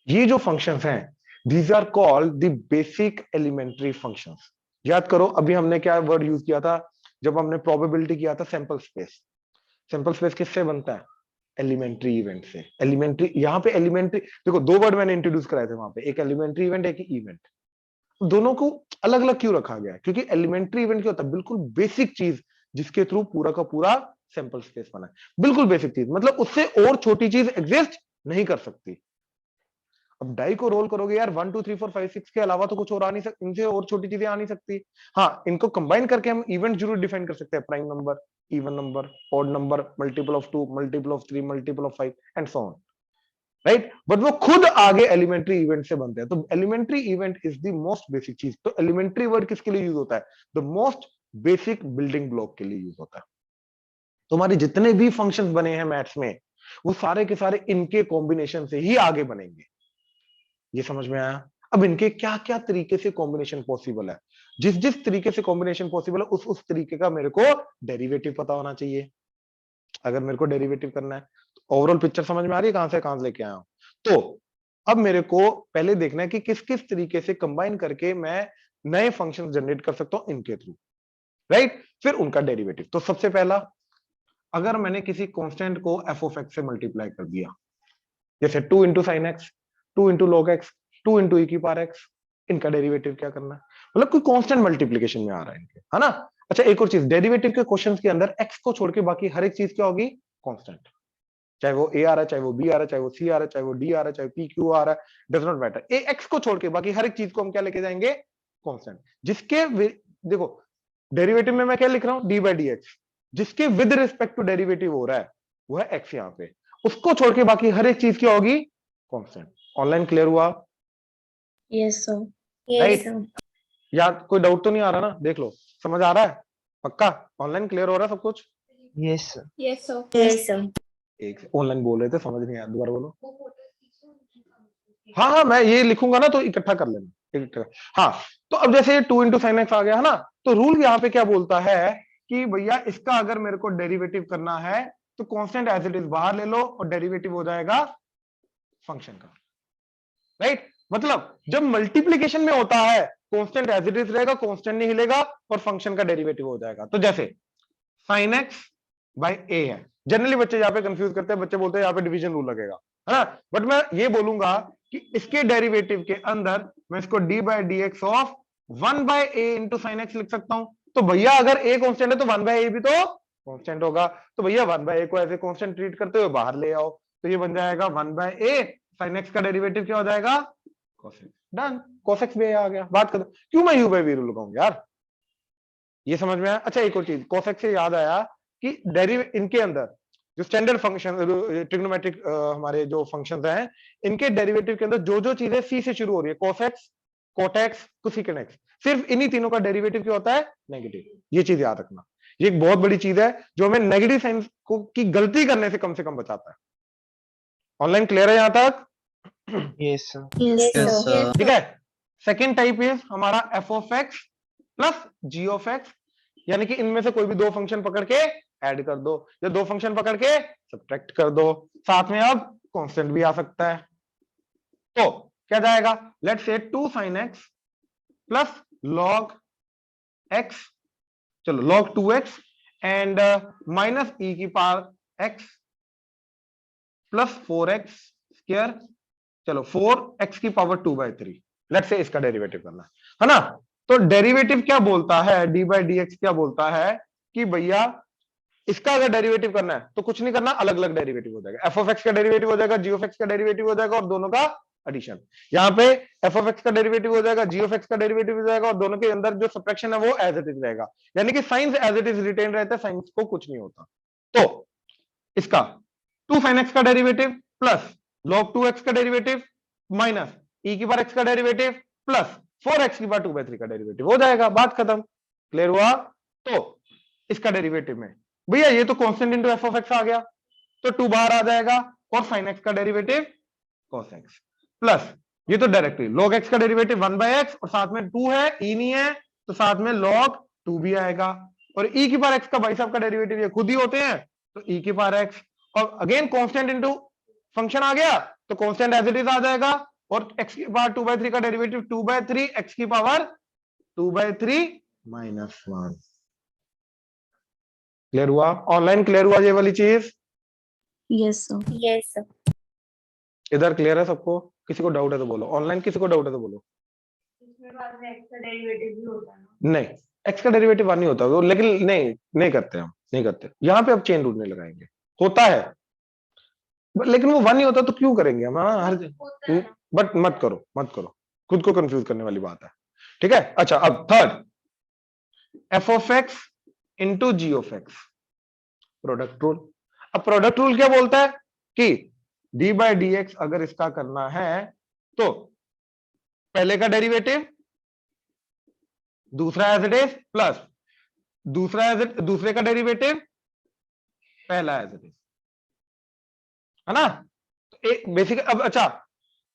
ये जो फंक्शंस हैं, these are called the basic elementary functions. याद करो अभी हमने क्या वर्ड यूज किया था जब हमने प्रोबेबिलिटी किया था, सैंपल स्पेस। सैंपल स्पेस किससे बनता है, एलिमेंट्री इवेंट से। एलिमेंट्री, यहाँ पे एलिमेंट्री देखो, दो वर्ड मैंने इंट्रोड्यूस कराए थे वहां पे, एक एलिमेंट्री इवेंट, एक इवेंट। दोनों को अलग अलग क्यों रखा गया है, क्योंकि एलिमेंट्री इवेंट क्या होता है, बिल्कुल बेसिक चीज जिसके थ्रू पूरा का पूरा सैंपल स्पेस बना है, बिल्कुल बेसिक चीज, मतलब उससे और छोटी चीज एग्जिस्ट नहीं कर सकती। अब डाई को रोल करोगे यार, 1 2 3 4 5 6 के अलावा तो कुछ और आ नहीं सकती, इनसे और छोटी चीजें आ नहीं सकती। हाँ, इनको कंबाइन करके हम इवेंट जरूर डिफाइन कर सकते हैं, prime number, even number, odd number, multiple of 2, multiple of 3, multiple of 5 and so on, right, but वो खुद आगे एलिमेंट्री इवेंट से बनते हैं। तो elementary event is the most basic चीज। तो एलिमेंट्री वर्ड किसके लिए यूज होता है? The most basic building block के लिए यूज होता है। तुम्हारे जितने भी फंक्शंस बने हैं मैथ्स में, वो सारे के सारे इनके कॉम्बिनेशन से ही आगे बनेंगे। ये समझ में आया? अब इनके क्या क्या तरीके से कॉम्बिनेशन पॉसिबल है, जिस जिस तरीके से कॉम्बिनेशन पॉसिबल है उस तरीके का मेरे को डेरिवेटिव पता होना चाहिए। अगर मेरे को डेरिवेटिव करना है तो ओवरऑल पिक्चर समझ में आ रही है कहां से कहां लेके आया हूं। तो अब मेरे को पहले देखना है कि किस किस तरीके से कंबाइन करके मैं नए फंक्शन जनरेट कर सकता हूं इनके थ्रू, राइट, फिर उनका डेरिवेटिव। तो सबसे पहला, अगर मैंने किसी कांस्टेंट को एफ ऑफ एक्स से मल्टीप्लाई कर दिया, जैसे 2 into sine x, 2 into log x, 2 into e की पावर एक्स, इनका डेरिवेटिव क्या करना है? मतलब कोई कांस्टेंट मल्टीप्लिकेशन में आ रहा है इनके, है ना। अच्छा, एक और चीज, डेरिवेटिव के क्वेश्चंस के अंदर एक्स को छोड़ के बाकी हर एक चीज क्या होगी? कांस्टेंट। चाहे वो ए आ रहा है, चाहे वो बी आ रहा है, चाहे वो सी आ रहा है, चाहे वो डी आ रहा है, चाहे पी क्यू आ रहा है, does not matter. A x को छोड़ के बाकी हर एक चीज को हम क्या लेके जाएंगे? कांस्टेंट। जिसके देखो डेरिवेटिव में मैं क्या लिख रहा हूं? D by D x. जिसके विद रिस्पेक्ट टू डेरिवेटिव हो रहा है वो है एक्स यहां पे, उसको छोड़ के बाकी हर एक चीज क्या होगी? कांस्टेंट। ऑनलाइन क्लियर हुआ? Yes sir. Right. Yes sir. यार कोई डाउट तो नहीं आ रहा ना? देख लो, समझ आ रहा है? पक्का ऑनलाइन क्लियर हो रहा है सब कुछ? Yes sir. Yes, sir. Yes sir. एक ऑनलाइन बोल रहे थे, समझ नहीं आया, दोबारा बोलो। हाँ हाँ, मैं ये लिखूंगा ना तो इकट्ठा कर लेना, इकट्ठा। हाँ, तो अब जैसे 2 इंटू साइन एक्स आ गया है ना, तो रूल यहाँ पे क्या बोलता है कि भैया इसका अगर मेरे को डेरिवेटिव करना है तो कांस्टेंट एज इट इज बाहर ले लो और डेरिवेटिव हो जाएगा फंक्शन का, राइट। मतलब जब मल्टीप्लीकेशन में होता है कांस्टेंट एज इट इज रहेगा, कांस्टेंट नहीं हिलेगा और फंक्शन का डेरिवेटिव हो जाएगा। तो जैसे साइन एक्स बाई ए है, जनरली बच्चे यहाँ पे कंफ्यूज करते हैं, बच्चे बोलते हैं यहाँ पे डिवीजन रूल लगेगा, है ना। बट मैं ये बोलूंगा कि इसके डेरिवेटिव के अंदर मैं इसको D by D X of 1 by A into sine X लिख सकता हूं। तो भैया अगर ए कांस्टेंट है तो 1 बाय ए भी तो कांस्टेंट होगा। तो भैया 1 बाय ए को ऐसे कांस्टेंट ट्रीट करते हुए बाहर ले आओ, तो ये बन जाएगा 1 बाय ए, साइन एक्स का डेरिवेटिव क्या हो जाएगा? cos x। Done, cos x भी आ गया, बात कर। क्यों मैं u बाय v रूल लगाऊं यार? ये समझ में आया? अच्छा, एक और चीज, cos x से याद आया कि डेरिवेटिव इनके अंदर जो स्टैंडर्ड फंक्शन ट्रिग्नोमेट्रिक हमारे जो फंक्शंस हैं, इनके डेरिवेटिव के अंदर जो जो चीजें सी से शुरू हो रही है, cos x, cot x, cosecant x, सिर्फ इन्हीं तीनों का डेरिवेटिव क्या होता है? नेगेटिव। ये चीज याद रखना, ये एक बहुत बड़ी चीज है जो हमें नेगेटिव साइन को की गलती करने से कम बचाता है। ऑनलाइन क्लियर है यहां तक? Yes sir. Yes Yes, sir. sir. ठीक है। सेकेंड टाइप इज हमारा F of X plus G of X, यानी कि इनमें से कोई भी दो फंक्शन पकड़ के ऐड कर दो या दो फंक्शन पकड़ के सब्ट्रैक्ट कर दो, साथ में अब कांस्टेंट भी आ सकता है। तो क्या जाएगा? Let's say 2 sin x plus log x, चलो log 2x and minus e की power x plus 4x square, चलो 4x की पावर 2/3। लेट्स से इसका डेरिवेटिव करना है ना। तो डेरिवेटिव क्या बोलता है? डी बाई डी एक्स क्या बोलता है कि भैया इसका अगर डेरिवेटिव करना है तो कुछ नहीं करना, अलग अलग डेरिवेटिव हो जाएगा। एफ ऑफ एक्स का डेरिवेटिव हो जाएगा, जी ऑफ एक्स का डेरिवेटिव हो जाएगा और दोनों का एडिशन। यहाँ पे एफ ऑफ एक्स का डेरिवेटिव हो जाएगा, जी ऑफ एक्स का डेरिवेटिव हो जाएगा और दोनों के अंदर जो सब्ट्रैक्शन है वो एज इट इज रहेगा, यानी कि sines as it is written रहता है, साइंस को कुछ नहीं होता। तो इसका 2 sin x का डेरिवेटिव प्लस log 2x का डेरिवेटिव माइनस e की पावर x का डेरिवेटिव प्लस 4x की पावर 2/3 का डेरिवेटिव हो जाएगा, बात खत्म। क्लियर हुआ? तो इसका डेरिवेटिव में भैया ये तो constant into f of x आ गया, तो 2 बाहर आ जाएगा और sin x का डेरिवेटिव cos x प्लस ये तो डायरेक्टली log x का डेरिवेटिव 1/x और साथ में 2 है, e नहीं है तो साथ में log 2 भी आएगा और e की पावर x का भाई साहब का डेरिवेटिव ये खुद ही होते हैं, तो e की पावर x और अगेन कांस्टेंट इनटू फंक्शन आ गया तो कांस्टेंट एज इट इज आ जाएगा और x की पावर 2/3 का डेरिवेटिव 2/3 x की पावर 2/3 माइनस 1। क्लियर हुआ? ऑनलाइन क्लियर हुआ ये वाली चीज? Yes sir. Yes sir. इधर क्लियर है सबको? किसी को डाउट है तो बोलो, ऑनलाइन किसी को डाउट है तो बोलो। नहीं, x का डेरिवेटिव नहीं होता वो, लेकिन नहीं करते हम, नहीं करते यहाँ पे। अब चेन रूल नहीं लगाएंगे, होता है लेकिन वो 1 नहीं होता तो क्यों करेंगे हम? हर बट मत करो, खुद को कंफ्यूज करने वाली बात है, ठीक है। अच्छा, अब third, F of X into G of X, product rule. अब प्रोडक्ट रूल क्या बोलता है कि डी बाई डी एक्स अगर इसका करना है तो पहले का डेरिवेटिव दूसरा एज इट इज प्लस दूसरे का डेरिवेटिव पहला एज इट इज, है ना। तो एक बेसिक, अब अच्छा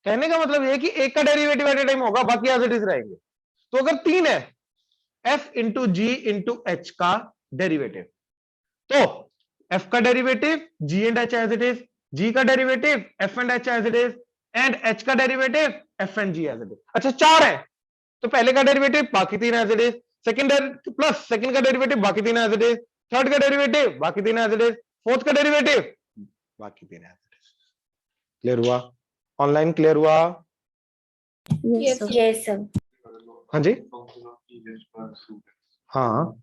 कहने का मतलब ये कि एक का डेरिवेटिव एट ए टाइम होगा, बाकी एज इट इज रहेंगे। तो अगर 3 है, F into G into H का डेरिवेटिव, तो एफ का derivative G and H as it is, G का derivative F and H as it is, and H का derivative F and G as it is. अच्छा 4 है तो पहले का डेरिवेटिव बाकी 3 एज इट इज, सेकंड का डेरिवेटिव बाकी 3 एज इट इज, थर्ड का डेरिवेटिव बाकी 3 एज इट इज, फोर्थ का डेरिवेटिव बाकी 3 एज इट इज। क्लियर हुआ? ऑनलाइन क्लियर हुआ? Yes, sir. Yes, sir. हाँ जी, Function of e raised to power 2x. हाँ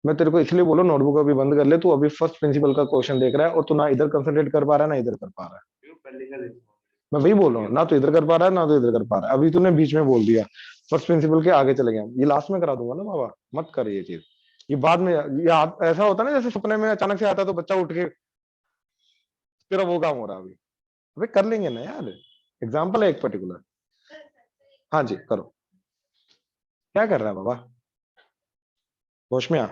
मैं तेरे को इसलिए बोलो नोटबुक अभी बंद कर ले, तू अभी फर्स्ट प्रिंसिपल का क्वेश्चन देख रहा है और तू ना इधर कंसंट्रेट कर पा रहा है ना इधर कर पा रहा है। क्यों पहले का देखो। मैं वही बोल रहा हूँ, ना तो इधर कर पा रहा है ना तो इधर कर पा रहा है। अभी तूने बीच में बोल दिया, फर्स्ट प्रिंसिपल के आगे चले गए। ये लास्ट में करा दूंगा ना बाबा, मत कर ये चीज। ये बाद में याद ऐसा होता है ना, जैसे सपने में अचानक से आता तो बच्चा उठ के, तेरा वो काम हो रहा है अभी। अबे कर लेंगे ना यार, एग्जाम्पल है एक पर्टिकुलर। हाँ जी करो। क्या कर रहा है बाबा? होश में आ।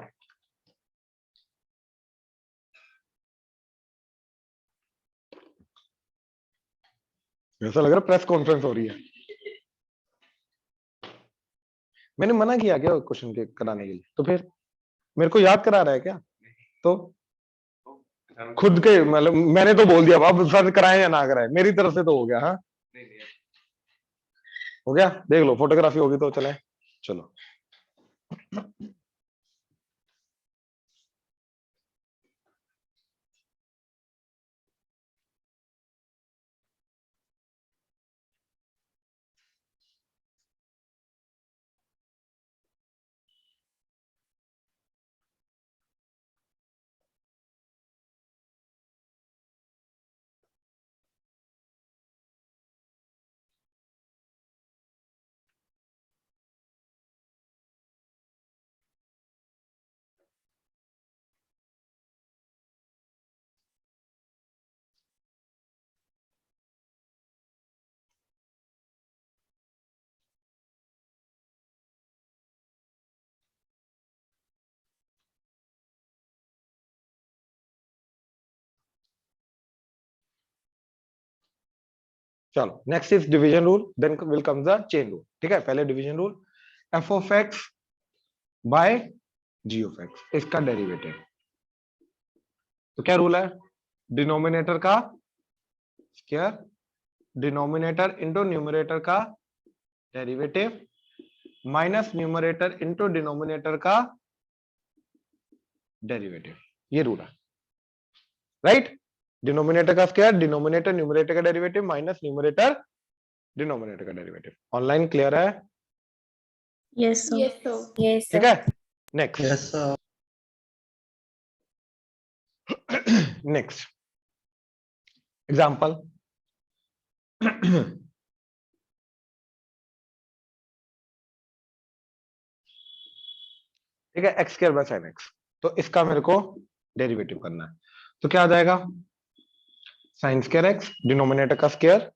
ऐसा लग रहा है प्रेस कॉन्फ्रेंस हो रही है। मैंने मना किया क्या क्वेश्चन के कराने के लिए? तो फिर मेरे को याद करा रहा है क्या? तो खुद के मतलब मैंने तो बोल दिया बाबा, सर कराए या ना कराए, मेरी तरफ से तो हो गया। हाँ नहीं नहीं हो गया, देख लो फोटोग्राफी होगी तो चले। चलो चलो next is division rule, then will come the chain rule. ठीक है, पहले division rule, F of X by G of X, इसका डेरिवेटिव। तो क्या रूल है? डिनोमिनेटर का स्क्वायर, डिनोमिनेटर इंटू न्यूमरेटर का derivative, minus numerator into denominator का डेरिवेटिव। ये रूल है, राइट? डिनोमिनेटर का स्क्वायर, डिनोमिनेटर न्यूमरेटर का डेरिवेटिव, माइनस न्यूमरेटर डिनोमिनेटर का डेरिवेटिव। ऑनलाइन क्लियर है? Yes, sir. Yes, sir. Yes, ठीक sir. है, next Yes, sir. Next example. ठीक है, x square by sine x, तो इसका मेरे को डेरिवेटिव करना है। तो क्या आ जाएगा? साइन स्क्वायर एक्स, डिनोमिनेटर का स्क्वायर,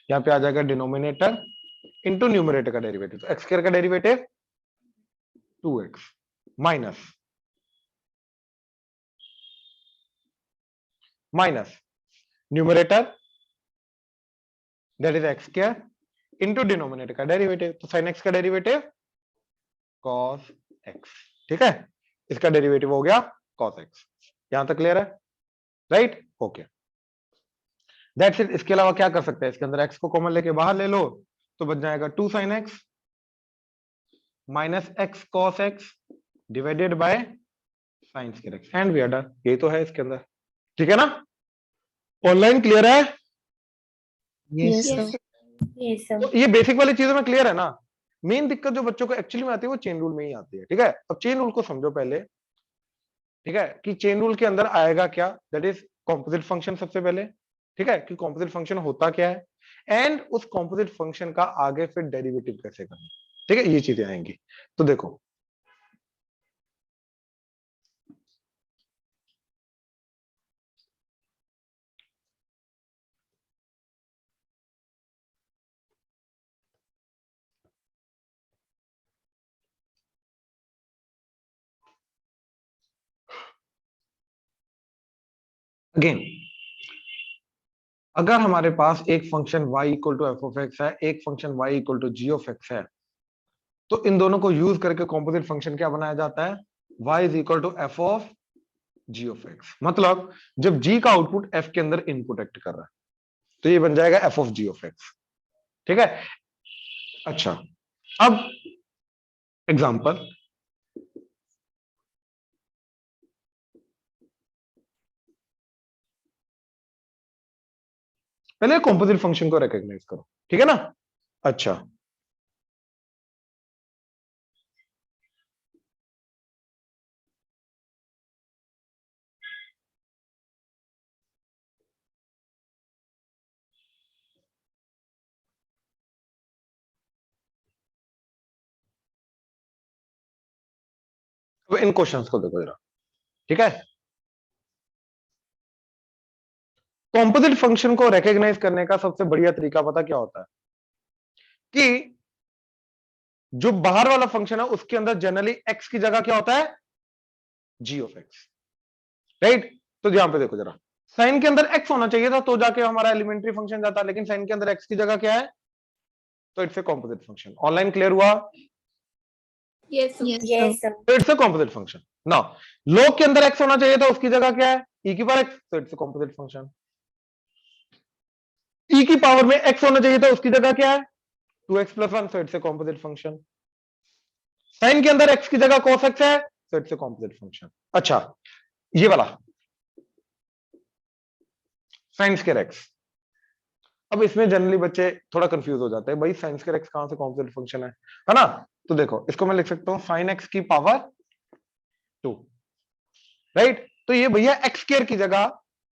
यहाँ पे आ जाएगा डिनोमिनेटर इंटू न्यूमरेटर का डेरिवेटिव। तो एक्स स्क्वायर का derivative 2x minus numerator that is x square into denominator का डेरिवेटिव। तो साइन एक्स का डेरिवेटिव cos x। ठीक है, इसका डेरिवेटिव हो गया cos x। यहां तक क्लियर है? Right, okay, that's it. इसके अलावा क्या कर सकते हैं? इसके अंदर x को कॉमन लेके बाहर ले लो तो बच जाएगा 2 sin x माइनस x cos x divided by sine square x, and we are done. ये तो है इसके अंदर, ठीक है ना? ऑनलाइन क्लियर है? Yes, Yes, sir. sir. Yes, sir. तो ये बेसिक वाली चीजों में क्लियर है ना? मेन दिक्कत जो बच्चों को एक्चुअली में आती है वो चेन रूल में ही आती है। ठीक है, अब चेन रूल को समझो पहले। ठीक है, कि चेन रूल के अंदर आएगा क्या? दैट इज कॉम्पोजिट फंक्शन सबसे पहले। ठीक है, कि कॉम्पोजिट फंक्शन होता क्या है, एंड उस कॉम्पोजिट फंक्शन का आगे फिर डेरिवेटिव कैसे करना। ठीक है, ये चीजें आएंगी। तो देखो अगेन अगर हमारे पास एक function y equal to F of X है, एक function y equal to G of X है, तो इन दोनों को यूज करके कॉम्पोजिट फंक्शन क्या बनाया जाता है, y is equal to F of G of X. मतलब जब g का आउटपुट f के अंदर इनपुट एक्ट कर रहा है तो ये बन जाएगा F of G of x. ठीक है। अच्छा, अब एग्जांपल, पहले कॉम्पोजिट फंक्शन को रिकॉग्नाइज करो, ठीक है ना। अच्छा, तो इन क्वेश्चंस को देखो जरा, ठीक है। कॉम्पोजिट फंक्शन को रिकॉग्नाइज करने का सबसे बढ़िया तरीका पता क्या होता है, कि जो बाहर वाला फंक्शन है उसके अंदर जनरली x की जगह क्या होता है, g ऑफ x, राइट। तो ध्यान पे देखो जरा, साइन के अंदर x होना चाहिए था तो जाके हमारा एलिमेंट्री फंक्शन जाता, लेकिन साइन के अंदर x की जगह क्या है, तो it's a composite function. Online clear हुआ? Yes, sir. Yes, sir. तो it's a composite function. Now log के अंदर x होना चाहिए था, उसकी जगह क्या है, e की पावर x, तो it's a composite function. e की पावर में x होना चाहिए था, उसकी जगह क्या है, 2x प्लस 1, तो it's a composite function. Sine के अंदर x की जगह cos x है, तो इट्स ए कॉम्पोजिट फंक्शन। अच्छा, ये वाला साइन स्क्वायर x, अब इसमें जनरली बच्चे थोड़ा कंफ्यूज हो जाते हैं, भाई साइन स्क्वायर x कहां से कॉम्पोजिट फंक्शन है ना। तो देखो इसको मैं लिख सकता हूं साइन x की पावर 2, राइट। तो ये भैया x स्क्वायर की जगह,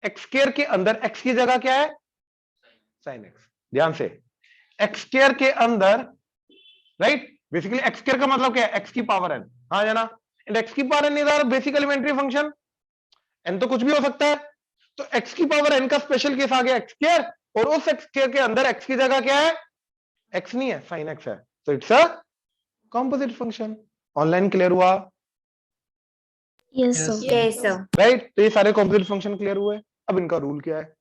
x स्क्वायर के अंदर x की जगह क्या है, साइन x। ध्यान से, x स्क्वायर के अंदर, राइट, बेसिकली x स्क्वायर का मतलब क्या है, x की पावर n, हाँ जाना, एंड x की power n is basic elementary function, n तो कुछ भी हो सकता है, तो x की पावर n का स्पेशल केस आ गया x स्क्वायर, और उस x स्क्वायर के अंदर x की जगह क्या है, x नहीं है, साइन x है, तो it's a composite function. Online clear हुआ? Yes, Yes. sir. Yes, sir. Right. तो ये सारे कॉम्पोजिट फंक्शन क्लियर हुए। अब इनका रूल क्या है,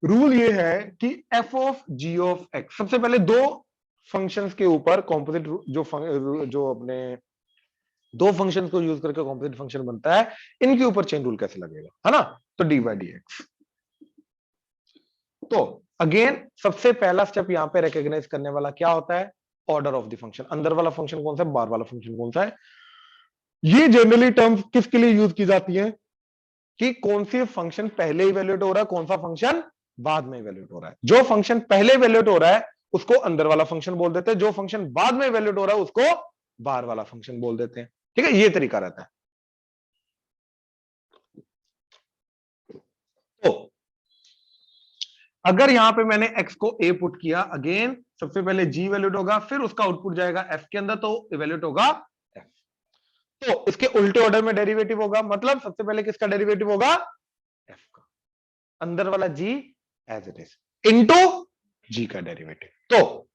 रूल ये है कि f of g of x, सबसे पहले दो फंक्शंस के ऊपर कॉम्पोजिट जो अपने दो फंक्शंस को यूज करके कॉम्पोजिट फंक्शन बनता है, इनके ऊपर चेन रूल कैसे लगेगा, है ना। तो dy dx, तो अगेन सबसे पहला स्टेप यहां पे रिकॉग्नाइज करने वाला क्या होता है, ऑर्डर ऑफ द फंक्शन। अंदर वाला फंक्शन कौन सा है, बाहर वाला फंक्शन कौन सा है। ये जनरली टर्म किसके लिए यूज की जाती है, कि कौन सी फंक्शन पहले इवेल्युएट हो रहा है, कौन सा फंक्शन बाद में इवेल्युएट हो रहा है। जो फंक्शन पहले इवेल्युएट हो रहा है उसको अंदर वाला फंक्शन बोल देते हैं, जो फंक्शन बाद में इवेल्युएट हो रहा है उसको बाहर वाला फंक्शन बोल देते हैं। ठीक है, ये तरीका रहता है। तो अगर यहां पे मैंने x को a पुट किया, अगेन सबसे पहले g इवेल्युएट होगा, फिर उसका आउटपुट जाएगा f के अंदर, तो इवेल्युएट होगा f। तो इसके उल्टे ऑर्डर में डेरिवेटिव होगा, मतलब सबसे पहले किसका डेरिवेटिव होगा, f का, अंदर वाला g as it is into g का डेरिवेटिव। तो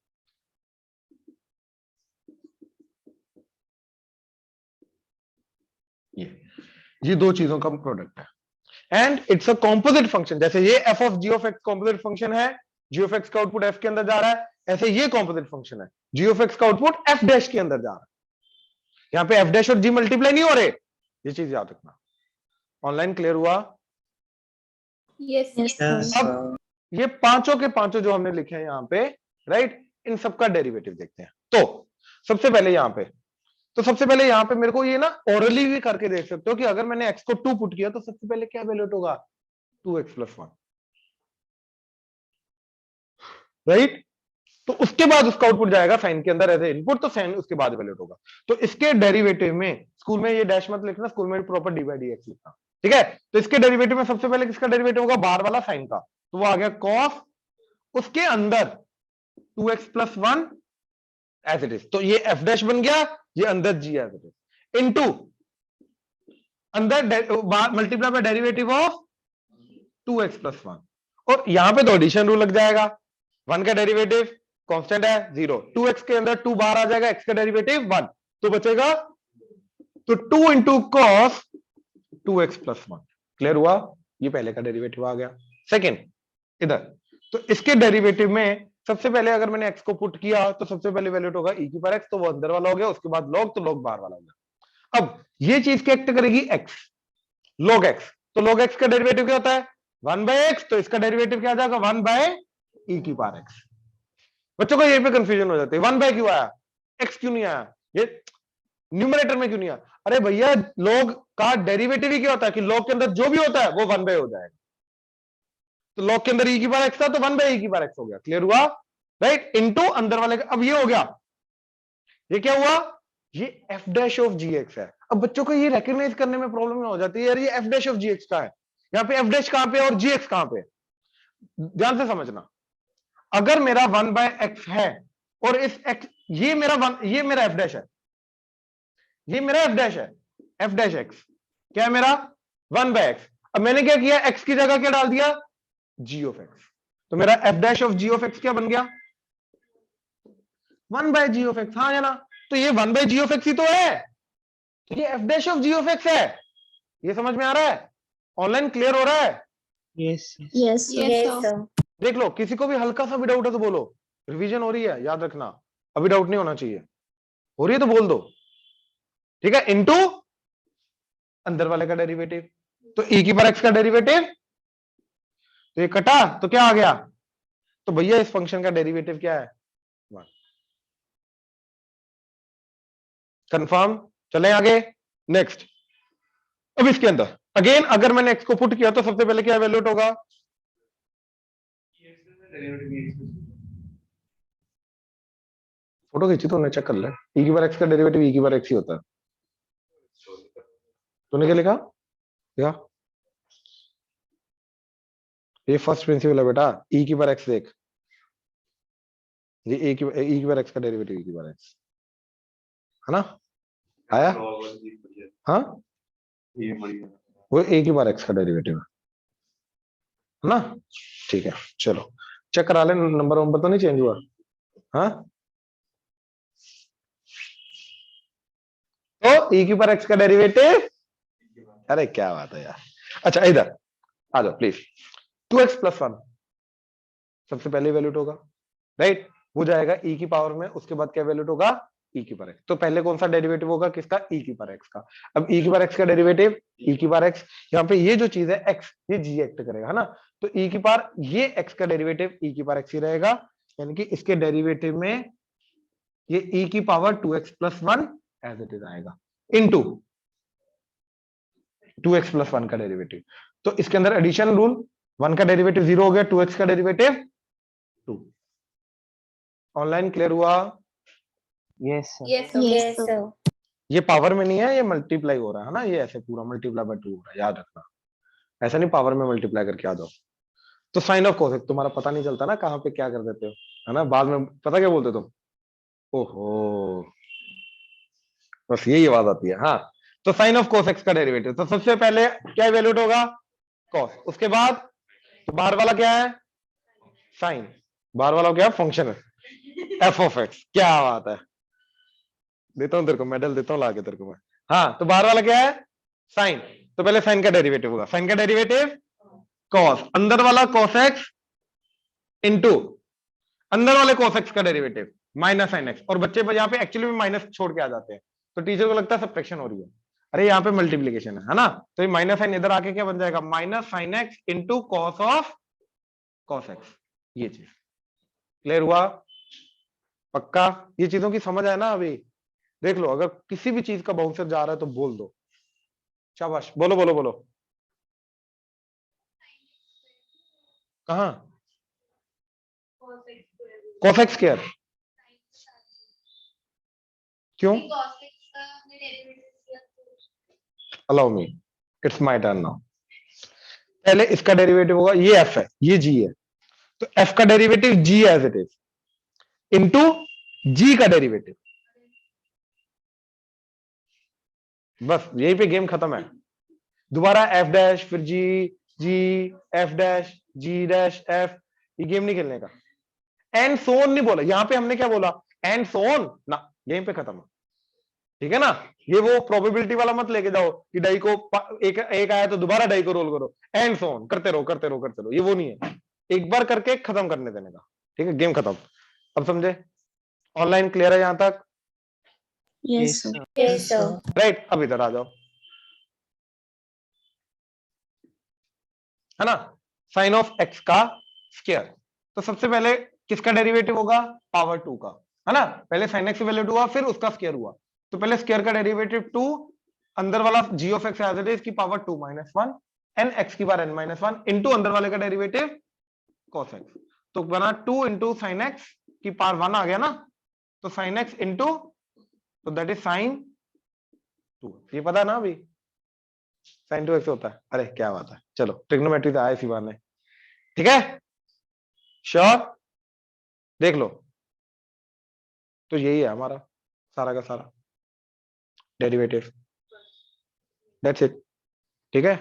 ये दो चीजों का प्रोडक्ट है, and it's a composite function. जैसे ये f of g of x composite function है, g ऑफ x का आउटपुट f के अंदर जा रहा है, ऐसे ये कॉम्पोजिट फंक्शन है, g ऑफ x का आउटपुट f डैश के अंदर जा रहा है। यहां पे f डैश और g मल्टीप्लाई नहीं हो रहे, ये चीज याद रखना। ऑनलाइन क्लियर हुआ? Yes, Yes, अब ये पांचों के पांचों जो हमने लिखे हैं यहां पे, राइट, इन सबका डेरिवेटिव देखते हैं। तो सबसे पहले यहां पे मेरे को ये ना ओरली भी करके देख सकते हो कि अगर मैंने x को 2 पुट किया तो सबसे पहले क्या वैल्यूट होगा, 2x प्लस 1, राइट। तो उसके बाद उसका आउटपुट जाएगा साइन के अंदर एज ए इनपुट, तो साइन उसके बाद वैल्यूट होगा। तो इसके डेरिवेटिव में, स्कूल में ये डैश मत लिखना, स्कूल में प्रॉपर dy dx लिखना, ठीक है। तो इसके डेरिवेटिव में सबसे पहले किसका डेरिवेटिव होगा, बाहर वाला साइन का, तो वो आ गया cos, उसके अंदर 2x plus 1 as it is, तो ये f डैश बन गया, ये अंदर g as it is, into अंदर multiply by derivative of 2x plus 1, और यहां पे तो एडिशन रूल लग जाएगा, 1 का डेरिवेटिव कांस्टेंट है 0, 2x के अंदर 2 बाहर आ जाएगा, x का डेरिवेटिव 1, तो बचेगा, तो 2 into cos 2x plus 1। Clear हुआ? ये पहले का डेरिवेटिव आ गया। सेकंड इधर, तो इसके डेरिवेटिव में सबसे पहले अगर मैंने x को पुट किया तो सबसे पहले वैल्यू होगा e की पावर x, तो वो अंदर वाला हो गया, उसके बाद log, तो log बाहर वाला हो गया। अब ये चीज क्या एक्ट करेगी, x log x, तो log x का डेरिवेटिव क्या होता है 1/x, तो इसका डेरिवेटिव क्या आ जाएगा 1/e की पावर x। बच्चों को यहीं पे कंफ्यूजन हो जाती है, 1 बाय क्यों आया, x क्यों नहीं आया, ये न्यूमरेटर में क्यों नहीं आया। अरे भैया log का डेरिवेटिव ही क्या होता है कि log के अंदर जो भी होता है वो 1 बाय हो जाएगा, तो log के अंदर e की पावर x था तो 1/e की पावर x हो गया, क्लियर हुआ, राइट, इनटू अंदर वाले का। अब ये हो गया, ये क्या हुआ, ये f डैश ऑफ gx है। अब बच्चों को ये रिकॉग्नाइज करने में प्रॉब्लम हो जाती है, यार ये f डैश ऑफ gx का है, यहाँ पे f डैश कहां पे और gx कहां पे, ध्यान से समझना। अगर मेरा 1/x है और इस x, ये मेरा f डैश है, ये मेरा f डैश है, f डैश x क्या है मेरा 1/x। अब मैंने क्या किया, x की जगह क्या डाल दिया, g ऑफ x, तो मेरा f dash of g of x क्या बन गया 1/g ऑफ x। हाँ है ना, तो ये 1/g ऑफ x ही तो है, तो ये f dash of g of x है। ये समझ में आ रहा है, ऑनलाइन क्लियर हो रहा है, yes Yes, Yes, sir. sir. देख लो, किसी को भी हल्का सा भी डाउट है तो बोलो, रिवीजन हो रही है, याद रखना, अभी डाउट नहीं होना चाहिए, हो रही है तो बोल दो, ठीक है। इनटू अंदर वाले का डेरिवेटिव, तो e की पावर x का डेरिवेटिव, तो ये कटा तो क्या आ गया, तो भैया इस फंक्शन का डेरिवेटिव क्या है 1। कंफर्म, चले आगे नेक्स्ट। अब इसके अंदर अगेन अगर मैंने x को पुट किया तो सबसे पहले क्या वैल्यूट होगा, फोटो खींची तो चेक कर ले, e की पावर x का डेरिवेटिव e की पावर x ही होता है। तूने क्या लिखा, क्या ये फर्स्ट प्रिंसिपल है बेटा, e की पावर x देख, ये e की पावर x का डेरिवेटिव e की पावर x है ना, आया, हाँ ये बढ़िया। वो a की पावर x का डेरिवेटिव है ना, ठीक है। चलो चेक करा ले, नंबर तो नहीं चेंज हुआ, हाँ, तो e की पावर x का डेरिवेटिव, अरे क्या बात है यार। अच्छा इधर आ जाओ प्लीज, 2x + 1 सबसे पहले वैल्यूट होगा, राइट, वो जाएगा e की पावर में, उसके बाद क्या वैल्यूट होगा e की पावर x, तो पहले कौन सा डेरिवेटिव होगा किसका, e की पावर x का। अब e की पावर x का डेरिवेटिव e की पावर x, यहाँ पे ये जो चीज है x, ये g एक्ट करेगा है ना, तो e की पावर ये x का डेरिवेटिव e की पावर x ही रहेगा, यानी कि इसके डेरिवेटिव में ये e की power 2x + 1 as it is आएगा, इनटू 2x + 1 का डेरिवेटिव, तो इसके अंदर एडिशन रूल, 1 का डेरिवेटिव 0 हो गया, 2x का डेरिवेटिव 2। ऑनलाइन क्लियर हुआ, yes sir Yes, sir. Yes, sir. ये पावर में नहीं है, ये मल्टीप्लाई हो रहा है ना, ये ऐसे पूरा मल्टीप्लाई बाय 2 हो रहा है, याद रखना, ऐसा नहीं पावर में मल्टीप्लाई करके आ जाओ। तो साइन ऑफ कोसेक तुम्हारा पता नहीं चलता ना कहां पे क्या कर देते हो, है ना, बाद में पता क्या बोलते हो तुम, ओहो, बस यही आवाज आती है। हाँ, तो साइन ऑफ कोसेक्स का डेरिवेटिव, तो सबसे पहले क्या वैल्यूट होगा कॉस, उसके बाद तो बाहर वाला क्या है साइन, बाहर वाला क्या है फंक्शन है एफ ऑफ एक्स, क्या बात है, देता हूं तेरे को मेडल देता हूं लाके तेरे को मैं। हाँ, तो बाहर वाला क्या है साइन, तो पहले साइन का डेरिवेटिव होगा, साइन का डेरिवेटिव कॉस, अंदर वाला कॉस एक्स इंटू अंदर वाले कॉस एक्स का डेरिवेटिव माइनस साइन एक्स, और बच्चे यहाँ पे एक्चुअली में माइनस छोड़ के आ जाते हैं, तो टीचर को लगता है सब्ट्रैक्शन हो रही है, अरे यहाँ पे मल्टीप्लीकेशन है ना, तो ये माइनस साइन इधर आके क्या बन जाएगा minus sign x into cos of cos x, ये चीज क्लियर हुआ, पक्का, ये चीजों की समझ है ना। अभी देख लो, अगर किसी भी चीज का बाउंसर जा रहा है तो बोल दो, शाबाश, बोलो बोलो बोलो, कहा cos x स्क्वायर, क्यों, allow me, it's my turn now. पहले इसका डेरिवेटिव होगा, ये f है ये g है, तो f का derivative g as it is into g का डेरिवेटिव, बस यही पे गेम खत्म है। दोबारा f डैश फिर g f dash g dash f, ये गेम नहीं खेलने का, एंड सोन नहीं बोला, यहां पे हमने क्या बोला एंड सोन ना, गेम पे खत्म। ठीक है ना। ये वो प्रोबेबिलिटी वाला मत लेके जाओ कि डाई को एक एक आया तो दोबारा डाई को रोल करो एंड सो ऑन, करते रहो करते रहो करते रहो, ये वो नहीं है। एक बार करके खत्म करने देने का, ठीक है, गेम खत्म। अब समझे? ऑनलाइन क्लियर है यहां तक? Yes, sir. Yes, sir. Right, अब इधर आ जाओ, है ना, साइन ऑफ एक्स का स्क्वायर। तो सबसे पहले किसका डेरिवेटिव होगा? पावर 2 का, है ना। पहले साइन एक्स की वैल्यू 2 हुआ, फिर उसका स्क्वायर हुआ, तो पहले स्क्वायर का डेरिवेटिव 2, अंदर वाला g of x as it is की पावर 2 माइनस 1 एन एक्स की पावर n माइनस 1 इंटू अंदर वाले का डेरिवेटिव cos x, तो बना 2 इंटू साइन एक्स की पावर 1 आ गया ना, तो साइन एक्स इंटू, तो दैट इज साइन 2, ये पता है ना अभी साइन 2x होता है। अरे क्या बात है, चलो ट्रिग्नोमेट्री से आया इसी बार ने, ठीक है, श्योर, देख लो। तो यही है हमारा सारा का सारा डेरिवेटिव, दैट्स इट, ठीक है।